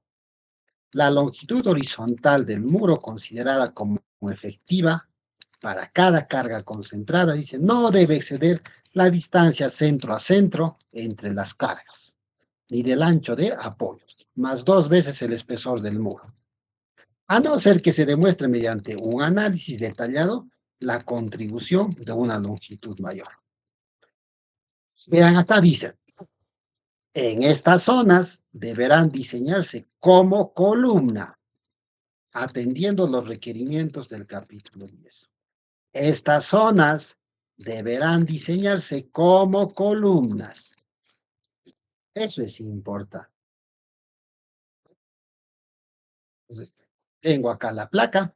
Speaker 1: La longitud horizontal del muro considerada como efectiva para cada carga concentrada, dice, no debe exceder la distancia centro a centro entre las cargas, ni del ancho de apoyos, más dos veces el espesor del muro, a no ser que se demuestre mediante un análisis detallado la contribución de una longitud mayor. Vean, acá dice, en estas zonas deberán diseñarse como columna, atendiendo los requerimientos del capítulo 10. Estas zonas deberán diseñarse como columnas. Eso es importante. Entonces, tengo acá la placa.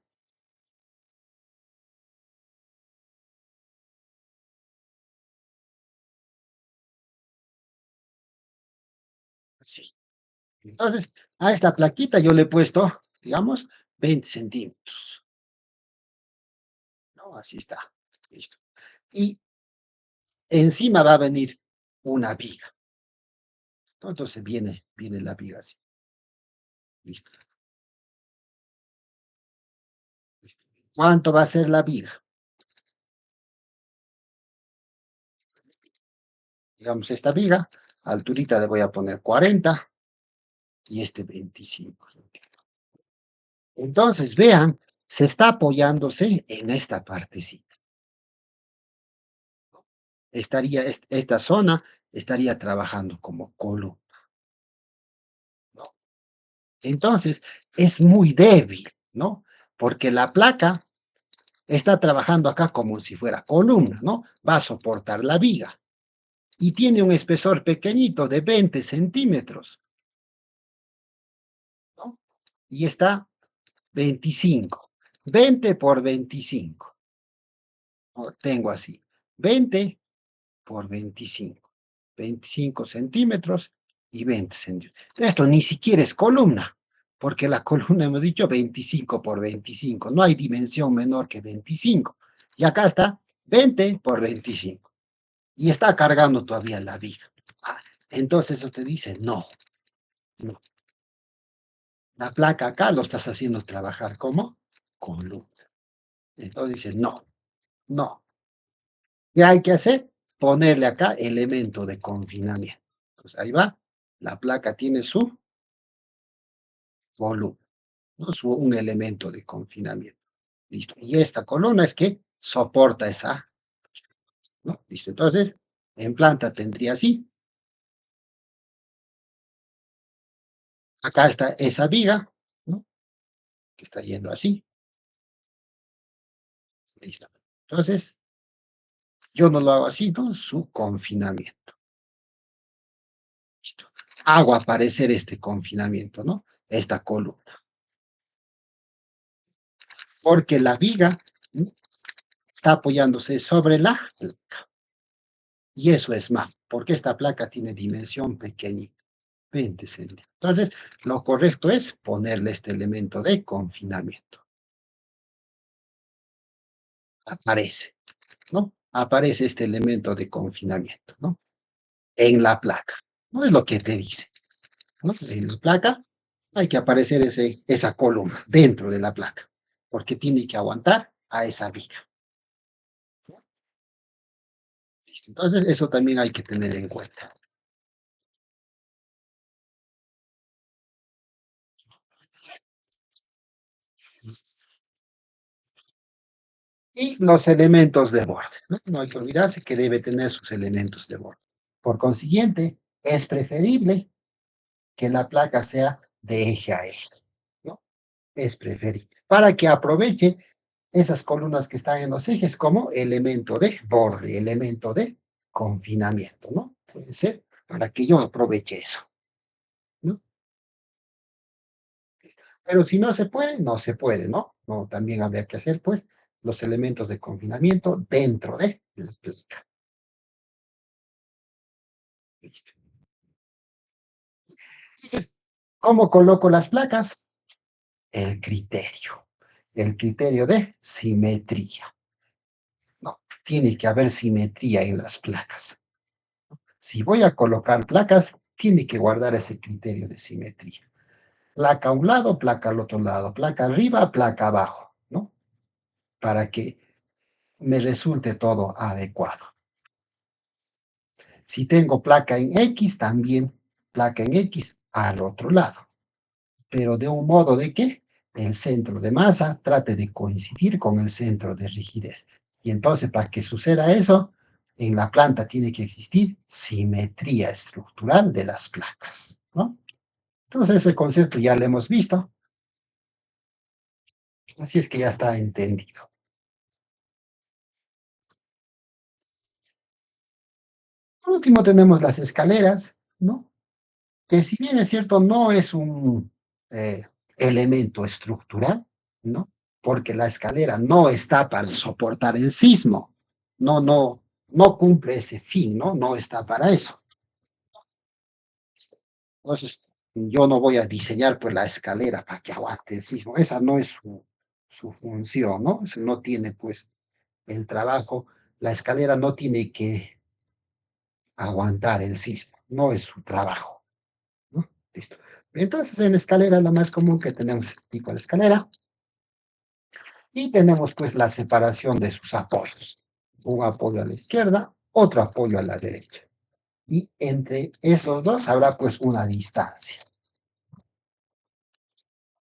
Speaker 1: Sí. Entonces, a esta plaquita yo le he puesto, digamos, 20 centímetros. ¿No? Así está. Listo. Y encima va a venir una viga, ¿no? Entonces viene la viga así. Listo. ¿Cuánto va a ser la viga? Digamos, esta viga, alturita le voy a poner 40 y este 25. Entonces, vean, se está apoyándose en esta partecita. Esta zona estaría trabajando como columna, ¿no? Entonces, es muy débil, ¿no? Porque la placa está trabajando acá como si fuera columna, ¿no? Va a soportar la viga y tiene un espesor pequeñito de 20 centímetros, ¿no? Y está 25. 20 por 25. ¿No? Tengo así. 20 por 25. 25 centímetros y 20 centímetros. Esto ni siquiera es columna, porque la columna hemos dicho 25 por 25. No hay dimensión menor que 25. Y acá está 20 por 25. Y está cargando todavía la viga. Ah, entonces eso te dice no, no. La placa acá lo estás haciendo trabajar como columna. Entonces dice no, no. ¿Qué hay que hacer? Ponerle acá elemento de confinamiento. Pues ahí va. La placa tiene su volumen, ¿no? Un elemento de confinamiento. Listo. Y esta columna es que soporta esa, ¿no? Listo. Entonces, en planta tendría así. Acá está esa viga, ¿no? Que está yendo así. Listo. Entonces, yo no lo hago así, ¿no? Su confinamiento. Listo. Hago aparecer este confinamiento, ¿no? Esta columna. Porque la viga, ¿no? Está apoyándose sobre la placa. Y eso es más, porque esta placa tiene dimensión pequeñita, 20 centímetros. Entonces, lo correcto es ponerle este elemento de confinamiento. Aparece, ¿no? Aparece este elemento de confinamiento, ¿no? En la placa. No es lo que te dice, ¿no? En la placa hay que aparecer esa columna dentro de la placa, porque tiene que aguantar a esa viga. Entonces, eso también hay que tener en cuenta. Y los elementos de borde, ¿no? No hay que olvidarse que debe tener sus elementos de borde. Por consiguiente, es preferible que la placa sea de eje a eje, ¿no? Es preferible para que aproveche esas columnas que están en los ejes como elemento de borde, elemento de confinamiento, ¿no? Puede ser para que yo aproveche eso, ¿no? Pero si no se puede, no se puede, ¿no? No, también habría que hacer, pues, los elementos de confinamiento dentro de la placa. Listo. Entonces, ¿cómo coloco las placas? El criterio de simetría. No, tiene que haber simetría en las placas. Si voy a colocar placas, tiene que guardar ese criterio de simetría. Placa a un lado, placa al otro lado, placa arriba, placa abajo, ¿no? Para que me resulte todo adecuado. Si tengo placa en X, también placa en X al otro lado, pero de un modo de que el centro de masa trate de coincidir con el centro de rigidez. Y entonces, para que suceda eso, en la planta tiene que existir simetría estructural de las placas, ¿no? Entonces, ese concepto ya lo hemos visto, así es que ya está entendido. Por último, tenemos las escaleras, ¿no? Que si bien es cierto, no es un elemento estructural, ¿no? Porque la escalera no está para soportar el sismo, no cumple ese fin, ¿no? No está para eso. Entonces, yo no voy a diseñar pues la escalera para que aguante el sismo, esa no es su función, ¿no? Eso no tiene pues el trabajo, la escalera no tiene que aguantar el sismo, no es su trabajo, ¿no? Listo. Entonces, en escalera, lo más común que tenemos es este tipo de escalera y tenemos pues la separación de sus apoyos. Un apoyo a la izquierda, otro apoyo a la derecha. Y entre estos dos habrá pues una distancia.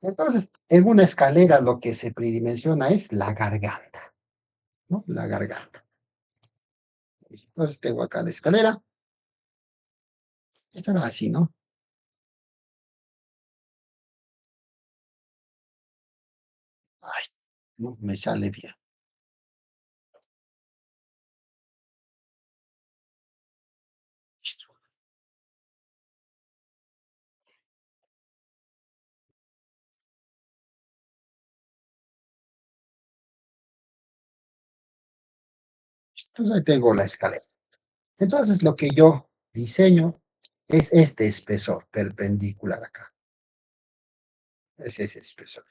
Speaker 1: Entonces, en una escalera lo que se predimensiona es la garganta, ¿no? La garganta. Entonces, tengo acá la escalera. Esta va así, ¿no? Ay, no me sale bien. Entonces ahí tengo la escalera. Entonces lo que yo diseño es este espesor perpendicular acá. Es ese espesor.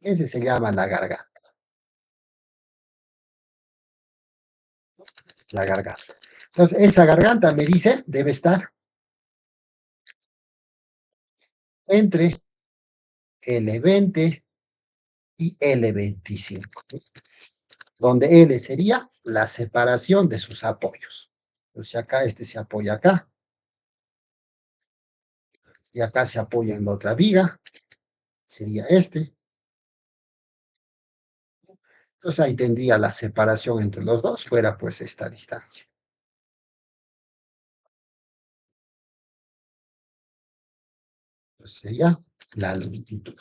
Speaker 1: Ese se llama la garganta. La garganta. Entonces esa garganta me dice debe estar entre L20 y L25, donde L sería la separación de sus apoyos. Entonces acá este se apoya acá y acá se apoya en la otra viga, sería este. Entonces ahí tendría la separación entre los dos, fuera pues esta distancia. Entonces sería la longitud,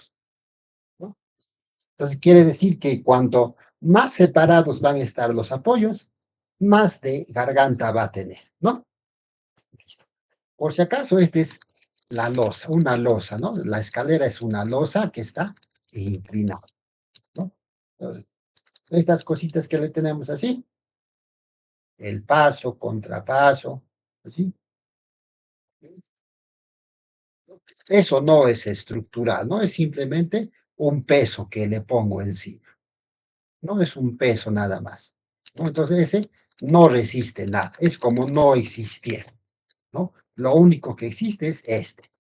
Speaker 1: ¿no? Entonces quiere decir que cuanto más separados van a estar los apoyos, más de garganta va a tener, ¿no? Listo. Por si acaso, esta es la losa, una losa, ¿no? La escalera es una losa que está inclinada, ¿no? Entonces, estas cositas que le tenemos así, el paso, contrapaso, así. Eso no es estructural, no es simplemente un peso que le pongo encima, no es un peso nada más, ¿no? Entonces ese no resiste nada, es como no existiera, ¿no? Lo único que existe es este,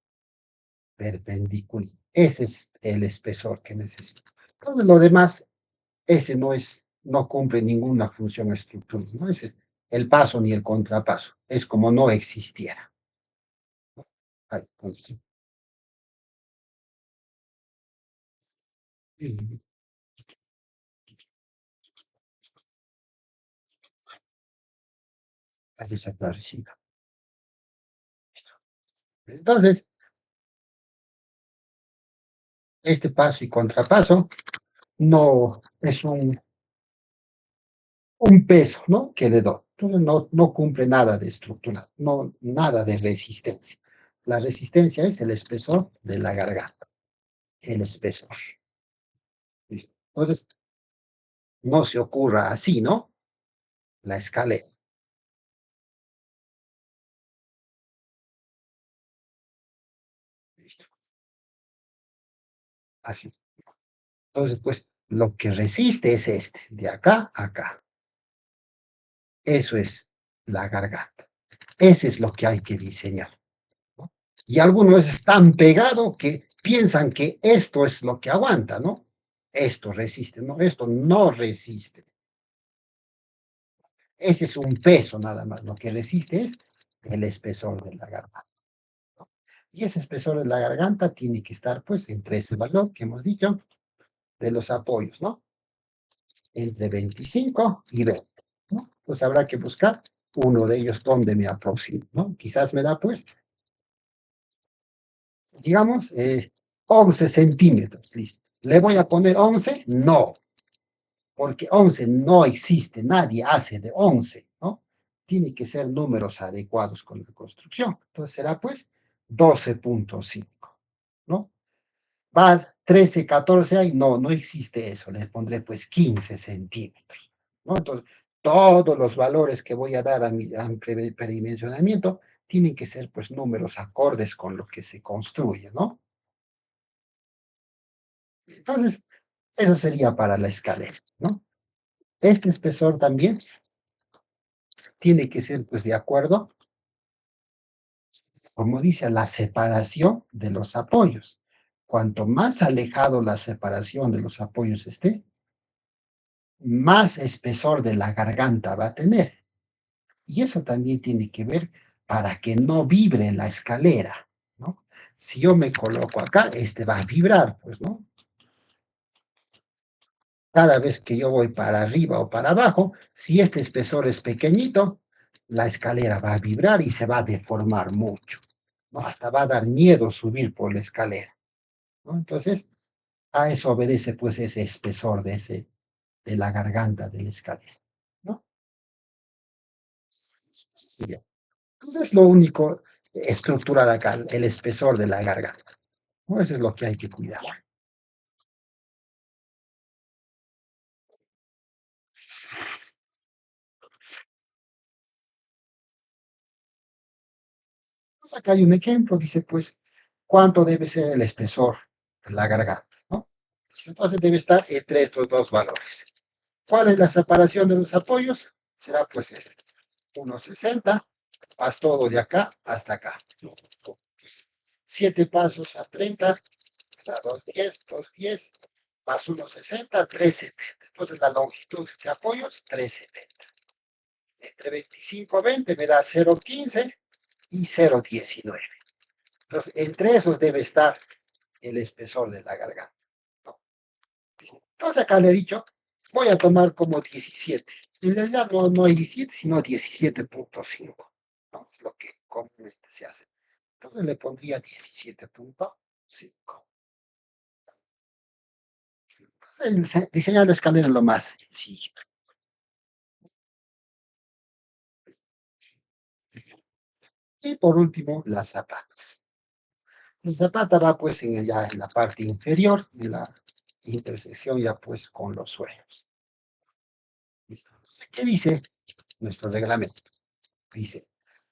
Speaker 1: perpendicular. Ese es el espesor que necesito. Entonces lo demás, ese no es, no cumple ninguna función estructural, no es el paso ni el contrapaso, es como no existiera. Ahí, entonces, ahí desaparecida. Entonces, este paso y contrapaso no es un peso, ¿no? Que le doy. Entonces no cumple nada de estructura, no, nada de resistencia. La resistencia es el espesor de la garganta, el espesor. ¿Listo? Entonces, no se ocurra así, ¿no? La escalera. ¿Listo? Así. Entonces, pues, lo que resiste es este, de acá a acá. Eso es la garganta. Ese es lo que hay que diseñar, ¿no? Y algunos están pegados que piensan que esto es lo que aguanta, ¿no? Esto resiste, no, esto no resiste. Ese es un peso nada más. Lo que resiste es el espesor de la garganta, ¿no? Y ese espesor de la garganta tiene que estar, pues, entre ese valor que hemos dicho de los apoyos, ¿no? Entre 25 y 20, ¿no? Pues habrá que buscar uno de ellos donde me aproximo, ¿no? Quizás me da, pues, digamos, 11 centímetros, listo. ¿Le voy a poner 11? No, porque 11 no existe, nadie hace de 11, ¿no? Tiene que ser números adecuados con la construcción. Entonces será, pues, 12.5, ¿no? Vas 13, 14, ahí no existe eso, le pondré pues 15 centímetros, ¿no? Entonces, todos los valores que voy a dar a mi predimensionamiento tienen que ser pues números acordes con lo que se construye, ¿no? Entonces, eso sería para la escalera, ¿no? Este espesor también tiene que ser pues de acuerdo, como dice, a la separación de los apoyos. Cuanto más alejado la separación de los apoyos esté, más espesor de la garganta va a tener. Y eso también tiene que ver para que no vibre la escalera, ¿no? Si yo me coloco acá, este va a vibrar, pues, ¿no? Cada vez que yo voy para arriba o para abajo, si este espesor es pequeñito, la escalera va a vibrar y se va a deformar mucho, ¿no? Hasta va a dar miedo subir por la escalera, ¿no? Entonces, a eso obedece pues ese espesor de la garganta de la escalera, ¿no? Bien. Entonces, lo único estructural acá, el espesor de la garganta, ¿no? Eso es lo que hay que cuidar. Pues acá hay un ejemplo, dice pues, ¿cuánto debe ser el espesor de la garganta? ¿No? Entonces debe estar entre estos dos valores. ¿Cuál es la separación de los apoyos? Será pues este, 1,60 más todo de acá hasta acá. 7 pasos a 30, da 2,10, 2,10, más 1,60, 3,70. Entonces la longitud de apoyos, 3,70. Entre 25 y 20 me da 0,15 y 0,19. Entonces, entre esos debe estar el espesor de la garganta, ¿no? Entonces acá le he dicho, voy a tomar como 17. En realidad no hay 17, sino 17,5. ¿No? Es lo que comúnmente se hace. Entonces le pondría 17,5. Entonces, diseñar la escalera es lo más sencillo. Y por último, las zapatas. La zapata va pues ya en la parte inferior, en la intersección ya pues con los suelos. ¿Listo? Entonces, ¿qué dice nuestro reglamento? Dice,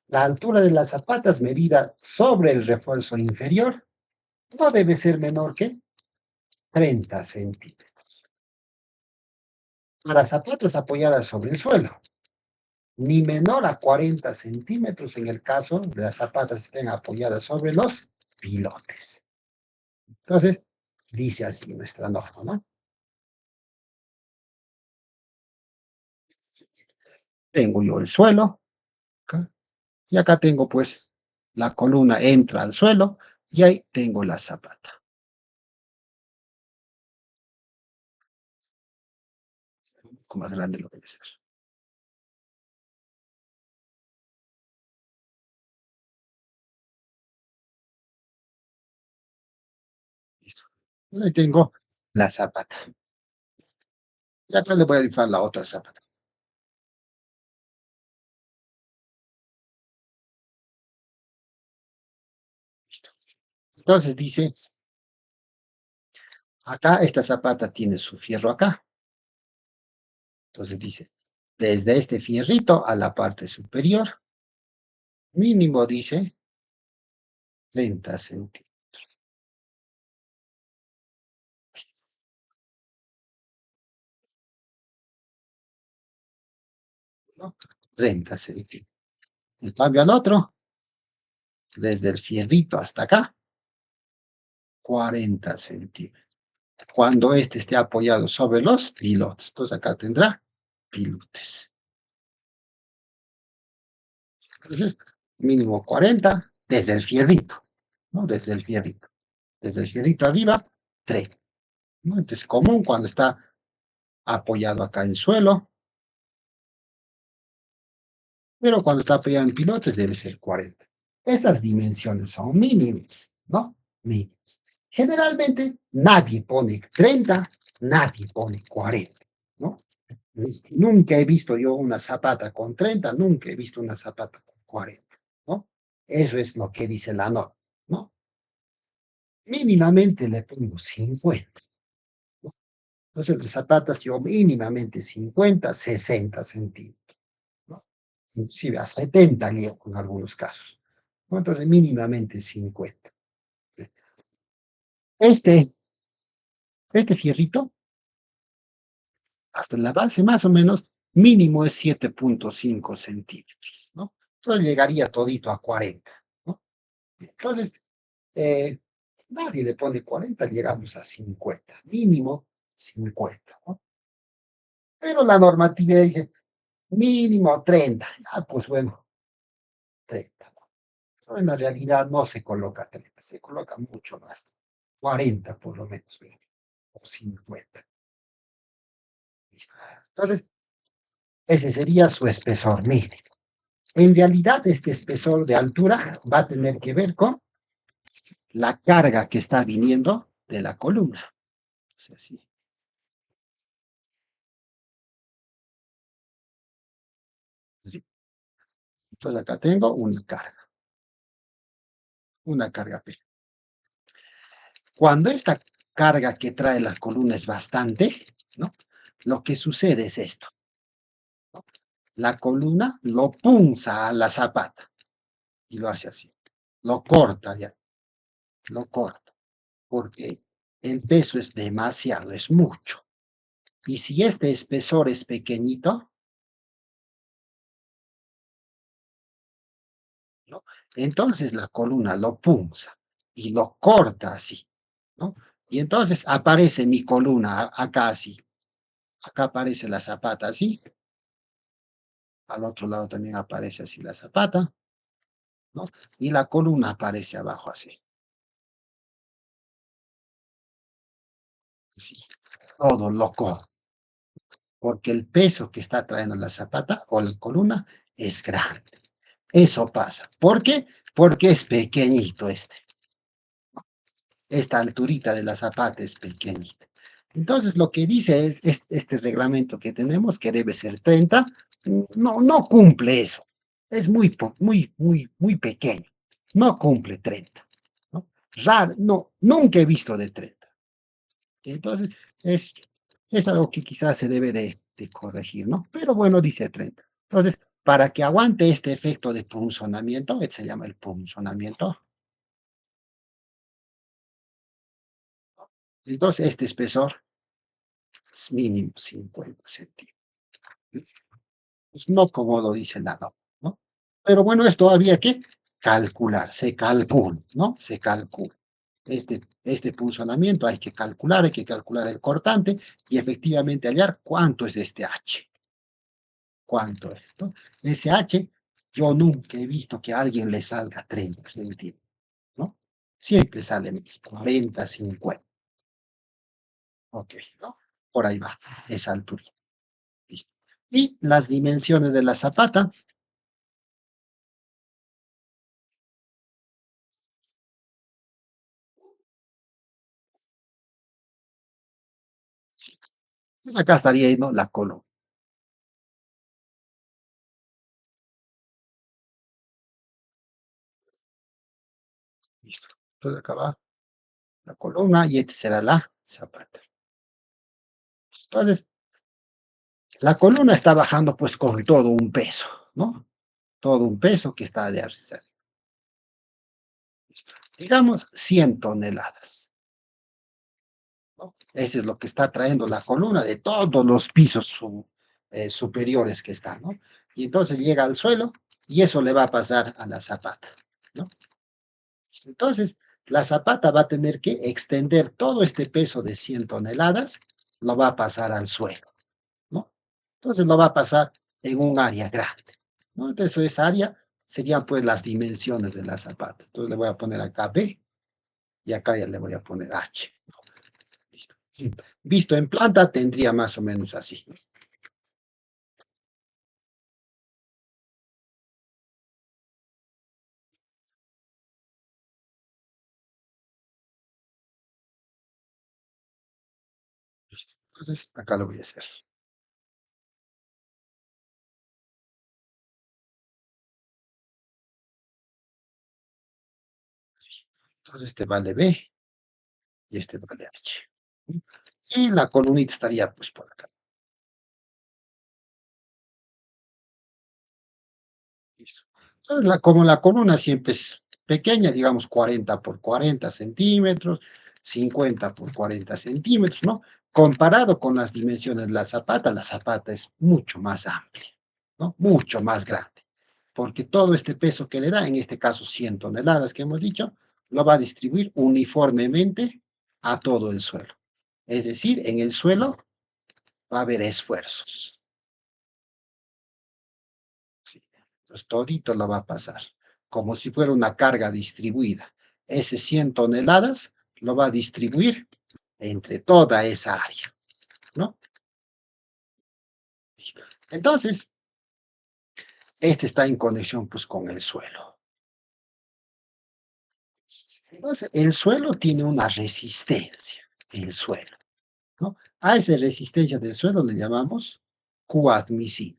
Speaker 1: la altura de las zapatas medida sobre el refuerzo inferior no debe ser menor que 30 centímetros. Para zapatas apoyadas sobre el suelo, ni menor a 40 centímetros en el caso de las zapatas estén apoyadas sobre los pilotes. Entonces, dice así nuestra norma, ¿no? Tengo yo el suelo, acá, y acá tengo pues la columna entra al suelo y ahí tengo la zapata. Un poco más grande lo que es eso. Listo. Ahí tengo la zapata. Y acá le voy a dibujar la otra zapata. Listo. Entonces dice, acá esta zapata tiene su fierro acá. Entonces dice, desde este fierrito a la parte superior, mínimo dice 30 centímetros, ¿no? 30 centímetros. En cambio al otro, desde el fierrito hasta acá, 40 centímetros. Cuando este esté apoyado sobre los pilotes. Entonces acá tendrá pilotes. Entonces, mínimo 40 desde el fierrito, ¿no? Desde el fierrito. Desde el fierrito arriba, 3. ¿No? Entonces, común cuando está apoyado acá en suelo, pero cuando está apoyado en pilotes debe ser 40. Esas dimensiones son mínimas, ¿no? Mínimas. Generalmente nadie pone 30, nadie pone 40, ¿no? Nunca he visto yo una zapata con 30, nunca he visto una zapata con 40, ¿no? Eso es lo que dice la norma, ¿no? Mínimamente le pongo 50, ¿no? Entonces las zapatas yo mínimamente 50, 60 centímetros, ¿no? Inclusive a 70 llego en algunos casos, ¿no? Entonces mínimamente 50. Este, este fierrito, hasta la base más o menos, mínimo es 7,5 centímetros, ¿no? Entonces llegaría todito a 40, ¿no? Entonces, eh, nadie le pone 40, llegamos a 50, mínimo 50, ¿no? Pero la normatividad dice mínimo 30, ah, pues bueno, 30, ¿no? Pero en la realidad no se coloca 30, se coloca mucho más, 40 por lo menos, mínimo, o 50. Entonces, ese sería su espesor mínimo. En realidad, este espesor de altura va a tener que ver con la carga que está viniendo de la columna. O sea, sí. Sí. Entonces acá tengo una carga P. Cuando esta carga que trae la columna es bastante, ¿no? Lo que sucede es esto, ¿no? La columna lo punza a la zapata y lo hace así. lo corta ya, lo corta, porque el peso es demasiado, es mucho. Y si este espesor es pequeñito, ¿no? Entonces la columna lo punza y lo corta así, ¿no? Y entonces aparece mi columna acá así. Acá aparece la zapata así, al otro lado también aparece así la zapata, ¿no? Y la columna aparece abajo así, así. Todo loco, porque el peso que está trayendo la zapata o la columna es grande. Eso pasa. ¿Por qué? Porque es pequeñito este. Esta alturita de la zapata es pequeñita. Entonces, lo que dice este reglamento que tenemos, que debe ser 30, no cumple eso. Es muy pequeño. No cumple 30. ¿No? Raro, no, nunca he visto de 30. Entonces, es, es algo que quizás se debe de corregir, ¿no? Pero bueno, dice 30. Entonces, para que aguante este efecto de punzonamiento, se llama el punzonamiento, entonces este espesor es mínimo 50 centímetros. Pues no como lo dice la norma, ¿no? Pero bueno, esto había que calcular, se calcula, ¿no? Se calcula. Este punzonamiento hay que calcular el cortante y efectivamente hallar cuánto es este H, cuánto es, ¿no? Ese H, yo nunca he visto que a alguien le salga 30 centímetros, ¿no? Siempre sale 40, 50, ok, ¿no? Por ahí va, esa altura. Listo. Y las dimensiones de la zapata, sí, pues acá estaría yendo la columna. Listo. Entonces acá va la columna y esta será la zapata. Entonces, la columna está bajando pues con todo un peso, ¿no? Todo un peso que está de arriba. Digamos 100 toneladas, ¿no? Eso es lo que está trayendo la columna de todos los pisos superiores que están, ¿no? Y entonces llega al suelo y eso le va a pasar a la zapata, ¿no? Entonces, la zapata va a tener que extender todo este peso de 100 toneladas, lo va a pasar al suelo, ¿no? Entonces lo va a pasar en un área grande, ¿no? Entonces esa área serían pues las dimensiones de la zapata. Entonces le voy a poner acá B y acá ya le voy a poner H. Listo. Sí. Visto en planta tendría más o menos así. Listo. Entonces acá lo voy a hacer. Así. Entonces este vale B y este vale H. Y la columnita estaría pues por acá. Listo. Entonces, como la columna siempre es pequeña, digamos 40 por 40 centímetros, 50 por 40 centímetros, ¿no? Comparado con las dimensiones de la zapata es mucho más amplia, ¿no? Mucho más grande, porque todo este peso que le da, en este caso 100 toneladas que hemos dicho, lo va a distribuir uniformemente a todo el suelo. Es decir, en el suelo va a haber esfuerzos. Sí. Entonces, todito lo va a pasar, como si fuera una carga distribuida. Ese 100 toneladas lo va a distribuir entre toda esa área, ¿no? Entonces, este está en conexión pues con el suelo. Entonces, el suelo tiene una resistencia, el suelo, ¿no? A esa resistencia del suelo le llamamos Q admisivo.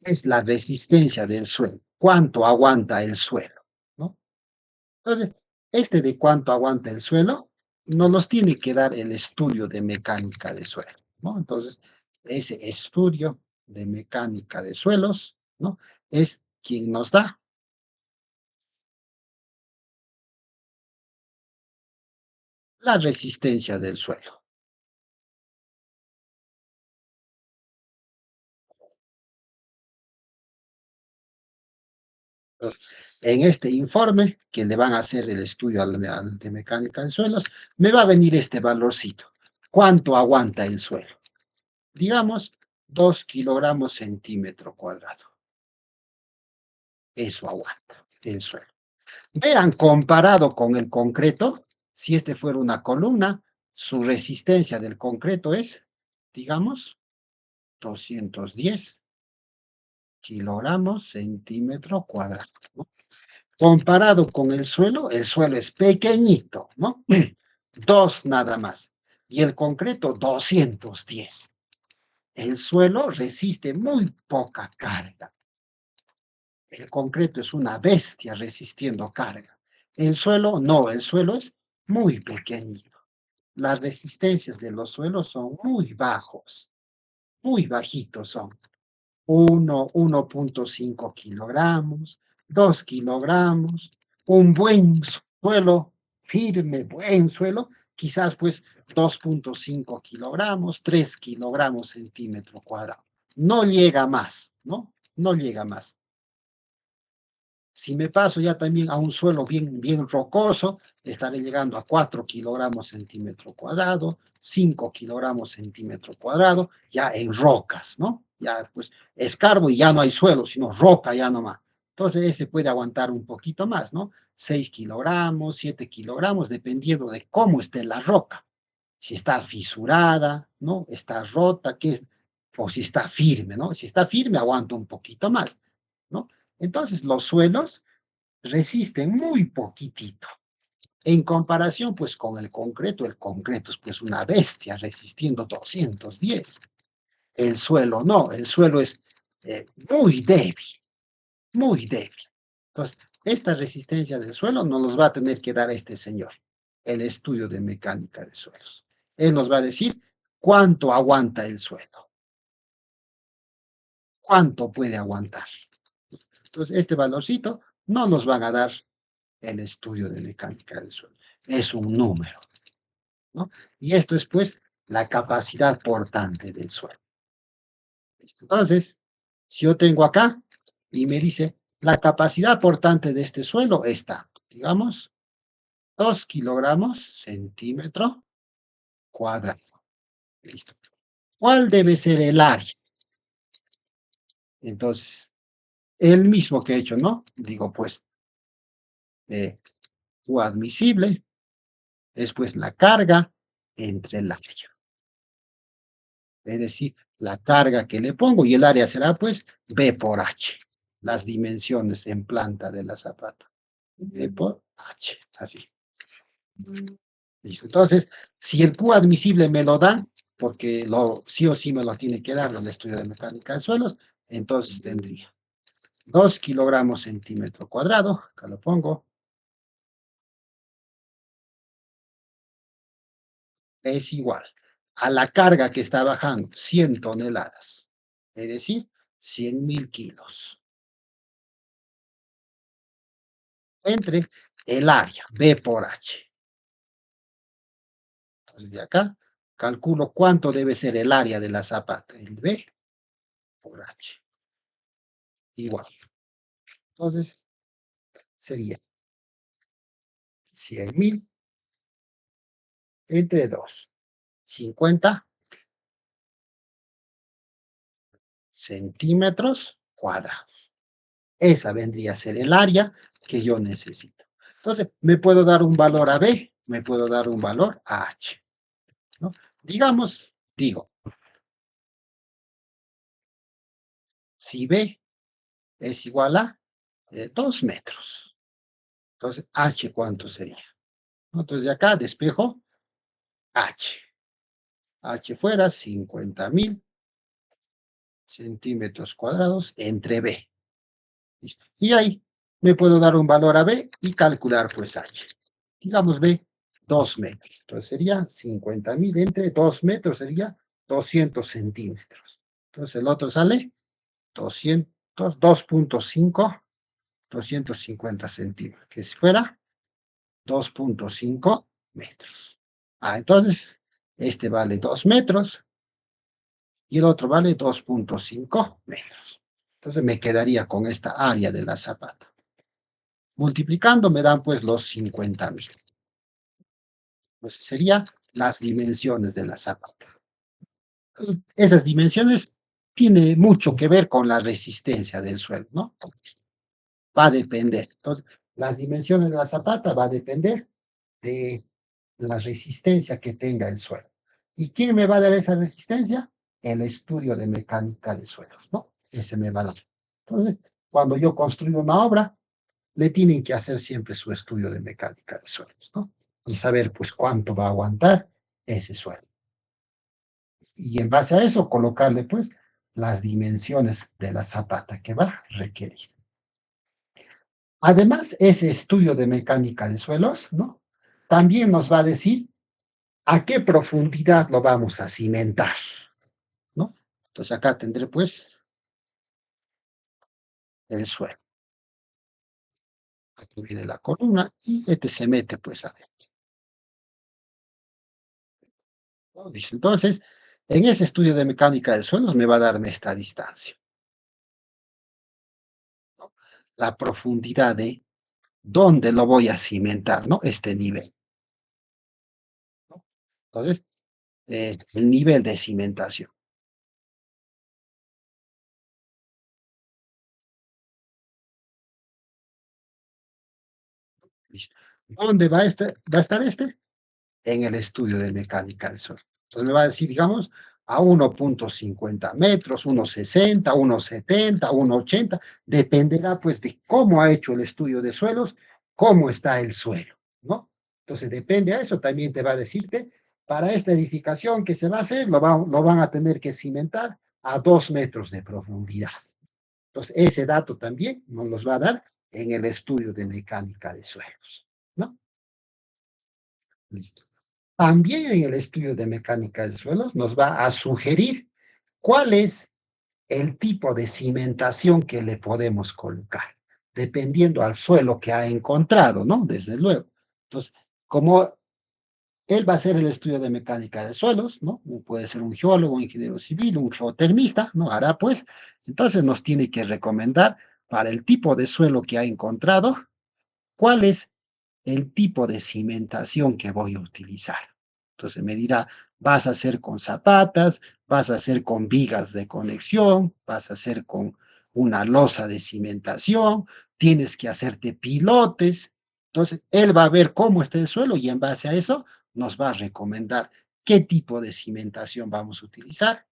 Speaker 1: Es la resistencia del suelo. ¿Cuánto aguanta el suelo? ¿No? Entonces, este de cuánto aguanta el suelo, nos los tiene que dar el estudio de mecánica de suelo, ¿no? Entonces, ese estudio de mecánica de suelos, ¿no? Es ¿Quién nos da? La resistencia del suelo. Entonces, en este informe, que le van a hacer el estudio de mecánica de suelos, me va a venir este valorcito. ¿Cuánto aguanta el suelo? Digamos, 2 kilogramos centímetro cuadrado. Eso aguanta el suelo. Vean, comparado con el concreto, si este fuera una columna, su resistencia del concreto es, digamos, 210 kilogramos centímetro cuadrado, ¿no? Comparado con el suelo es pequeñito, ¿no? Dos nada más. Y el concreto, 210. El suelo resiste muy poca carga. El concreto es una bestia resistiendo carga. El suelo no, el suelo es muy pequeñito. Las resistencias de los suelos son muy bajos, muy bajitos son. 1.5 kilogramos, 2 kilogramos, un buen suelo, firme, buen suelo, quizás pues 2.5 kilogramos, 3 kilogramos centímetro cuadrado. No llega más, ¿no? No llega más. Si me paso ya también a un suelo bien rocoso, estaré llegando a 4 kilogramos centímetro cuadrado, 5 kilogramos centímetro cuadrado, ya en rocas, ¿no? Ya pues escarbo y ya no hay suelo, sino roca ya nomás. Entonces ese puede aguantar un poquito más, ¿no? 6 kilogramos, 7 kilogramos, dependiendo de cómo esté la roca. Si está fisurada, ¿no? Está rota, ¿qué es? O si está firme, ¿no? Si está firme, aguanta un poquito más, ¿no? Entonces, los suelos resisten muy poquitito. En comparación, pues, con el concreto es pues una bestia resistiendo 210. El suelo no, el suelo es muy débil, muy débil. Entonces, esta resistencia del suelo nos los va a tener que dar este señor, el estudio de mecánica de suelos. Él nos va a decir cuánto aguanta el suelo, cuánto puede aguantar. Entonces, este valorcito no nos van a dar el estudio de mecánica del suelo. Es un número, ¿no? Y esto es, pues, la capacidad portante del suelo. Entonces, si yo tengo acá y me dice, la capacidad portante de este suelo está, digamos, 2 kilogramos centímetro cuadrado. Listo. ¿Cuál debe ser el área? Entonces, el mismo que he hecho, ¿no? Digo, pues, Q admisible es pues la carga entre el área. Es decir, la carga que le pongo y el área será pues B por H, las dimensiones en planta de la zapata. B por H, así. Listo. Entonces, si el Q admisible me lo da, porque sí o sí me lo tiene que dar el estudio de mecánica de suelos, entonces tendría 2 kilogramos centímetro cuadrado, acá lo pongo, es igual a la carga que está bajando, 100 toneladas, es decir, 100.000 kilos, entre el área, B por H. Entonces, de acá, calculo cuánto debe ser el área de la zapata, el B por H, igual. Entonces, sería 100.000 entre 2, 50 centímetros cuadrados. Esa vendría a ser el área que yo necesito. Entonces, me puedo dar un valor a B, me puedo dar un valor a H, ¿no? Digamos, digo, si B es igual a 2 metros, entonces H, ¿cuánto sería? Entonces, de acá despejo H. H fuera 50.000 centímetros cuadrados entre B. ¿Listo? Y ahí me puedo dar un valor a B y calcular pues H. Digamos B, 2 metros. Entonces sería 50.000 entre 2 metros, sería 200 centímetros. Entonces el otro sale 200, Entonces, 2.5, 250 centímetros, que si fuera 2.5 metros. Entonces, este vale 2 metros y el otro vale 2.5 metros. Entonces me quedaría con esta área de la zapata. Multiplicando me dan pues los 50.000. Pues serían las dimensiones de la zapata. Entonces, esas dimensiones tienen mucho que ver con la resistencia del suelo, ¿no? Va a depender. Entonces, las dimensiones de la zapata va a depender de la resistencia que tenga el suelo. ¿Y quién me va a dar esa resistencia? El estudio de mecánica de suelos, ¿no? Ese me va a dar. Entonces, cuando yo construyo una obra, le tienen que hacer siempre su estudio de mecánica de suelos, ¿no? Y saber, pues, cuánto va a aguantar ese suelo. Y en base a eso, colocarle, pues, las dimensiones de la zapata que va a requerir. Además, ese estudio de mecánica de suelos, ¿no? También nos va a decir a qué profundidad lo vamos a cimentar, ¿no? Entonces acá tendré pues el suelo. Aquí viene la columna y este se mete pues adentro, ¿no? Dice, entonces, en ese estudio de mecánica de suelos me va a darme esta distancia, ¿no? La profundidad de dónde lo voy a cimentar, ¿no? Este nivel, ¿no? Entonces, el nivel de cimentación. Dice, ¿dónde va a estar este? En el estudio de mecánica del suelo. Entonces me va a decir, digamos, a 1.50 metros, 1.60, 1.70, 1.80, dependerá pues de cómo ha hecho el estudio de suelos, cómo está el suelo, ¿no? Entonces depende a eso, también te va a decirte, para esta edificación que se va a hacer, lo van a tener que cimentar a 2 metros de profundidad. Entonces ese dato también nos los va a dar en el estudio de mecánica de suelos, ¿no? Listo. También en el estudio de mecánica de suelos nos va a sugerir cuál es el tipo de cimentación que le podemos colocar, dependiendo al suelo que ha encontrado, ¿no? Desde luego. Entonces, como él va a hacer el estudio de mecánica de suelos, ¿no? Puede ser un geólogo, un ingeniero civil, un geotecnista, ¿no? Hará pues, entonces nos tiene que recomendar para el tipo de suelo que ha encontrado, cuál es el tipo de cimentación que voy a utilizar. Entonces me dirá, vas a hacer con zapatas, vas a hacer con vigas de conexión, vas a hacer con una losa de cimentación, tienes que hacerte pilotes. Entonces, él va a ver cómo está el suelo y en base a eso nos va a recomendar qué tipo de cimentación vamos a utilizar,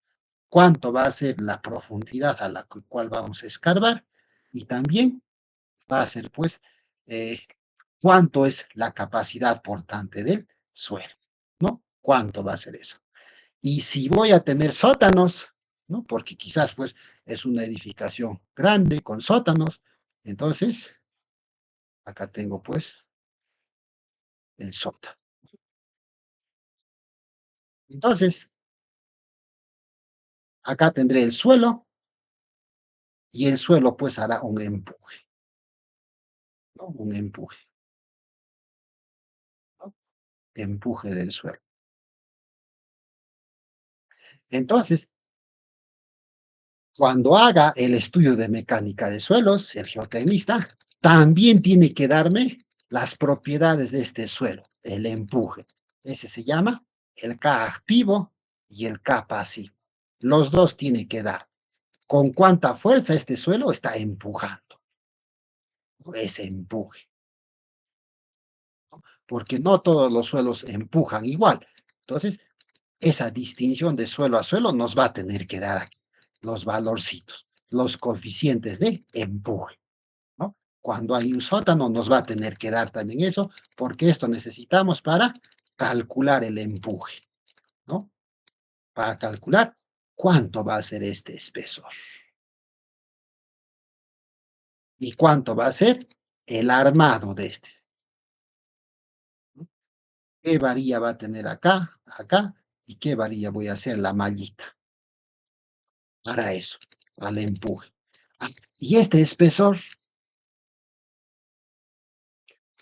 Speaker 1: cuánto va a ser la profundidad a la cual vamos a escarbar y también va a ser, pues, eh, cuánto es la capacidad portante del suelo, ¿no? ¿Cuánto va a ser eso? Y si voy a tener sótanos, ¿no? Porque quizás, pues, es una edificación grande con sótanos, entonces, acá tengo, pues, el sótano. Entonces, acá tendré el suelo y el suelo, pues, hará un empuje, ¿no? Un empuje, ¿no? Empuje del suelo. Entonces, cuando haga el estudio de mecánica de suelos, el geotecnista también tiene que darme las propiedades de este suelo, el empuje. Ese se llama el K activo y el K pasivo. Los dos tienen que dar con cuánta fuerza este suelo está empujando, ese empuje, porque no todos los suelos empujan igual. Entonces, esa distinción de suelo a suelo nos va a tener que dar aquí los valorcitos, los coeficientes de empuje, ¿no? Cuando hay un sótano nos va a tener que dar también eso, porque esto necesitamos para calcular el empuje, ¿no? Para calcular cuánto va a ser este espesor y cuánto va a ser el armado de este, ¿no? ¿Qué varilla va a tener acá, acá? ¿Y qué varilla voy a hacer la mallita? Para eso, al empuje. Y este espesor,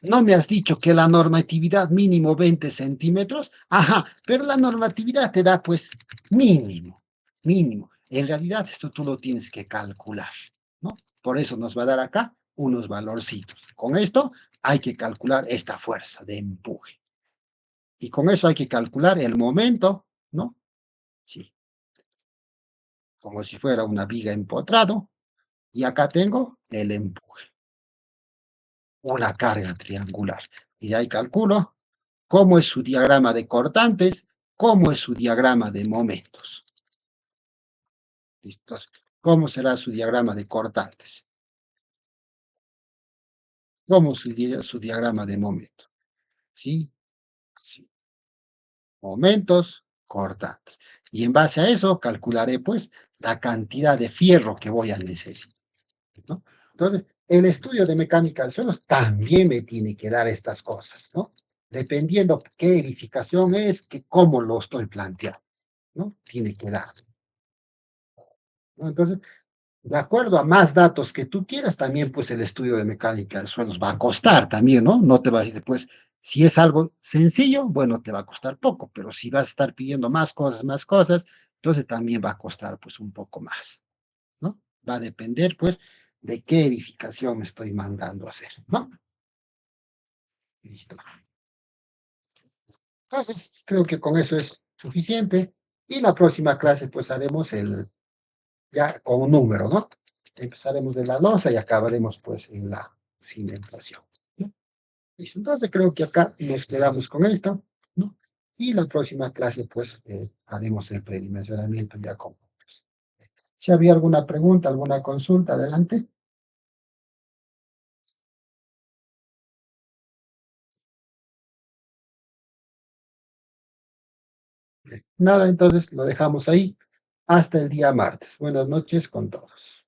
Speaker 1: ¿no me has dicho que la normatividad mínimo 20 centímetros? Ajá, pero la normatividad te da pues mínimo, mínimo. En realidad esto tú lo tienes que calcular, ¿no? Por eso nos va a dar acá unos valorcitos. Con esto hay que calcular esta fuerza de empuje. Y con eso hay que calcular el momento, ¿no? Sí, como si fuera una viga empotrado. Y acá tengo el empuje, una carga triangular. Y de ahí calculo cómo es su diagrama de cortantes, cómo es su diagrama de momentos. ¿Listos? ¿Cómo será su diagrama de cortantes? ¿Cómo sería su diagrama de momentos? ¿Sí? Sí. Momentos cortantes. Y en base a eso calcularé pues la cantidad de fierro que voy a necesitar, ¿no? Entonces, el estudio de mecánica de suelos también me tiene que dar estas cosas, ¿no? Dependiendo qué edificación es, que cómo lo estoy planteando, ¿no? Tiene que dar, ¿no? Entonces, de acuerdo a más datos que tú quieras, también pues el estudio de mecánica de suelos va a costar también, ¿no? No te va a decir, pues, si es algo sencillo, bueno, te va a costar poco, pero si vas a estar pidiendo más cosas, entonces también va a costar pues un poco más, ¿no? Va a depender pues de qué edificación me estoy mandando a hacer, ¿no? Listo. Entonces, creo que con eso es suficiente y la próxima clase pues haremos ya con un número, ¿no? Empezaremos de la losa y acabaremos pues en la cimentación, ¿no? Listo, entonces creo que acá nos quedamos con esto, ¿no? Y la próxima clase pues haremos el predimensionamiento ya con pues, si había alguna pregunta, alguna consulta, adelante. Nada, entonces lo dejamos ahí hasta el día martes. Buenas noches con todos.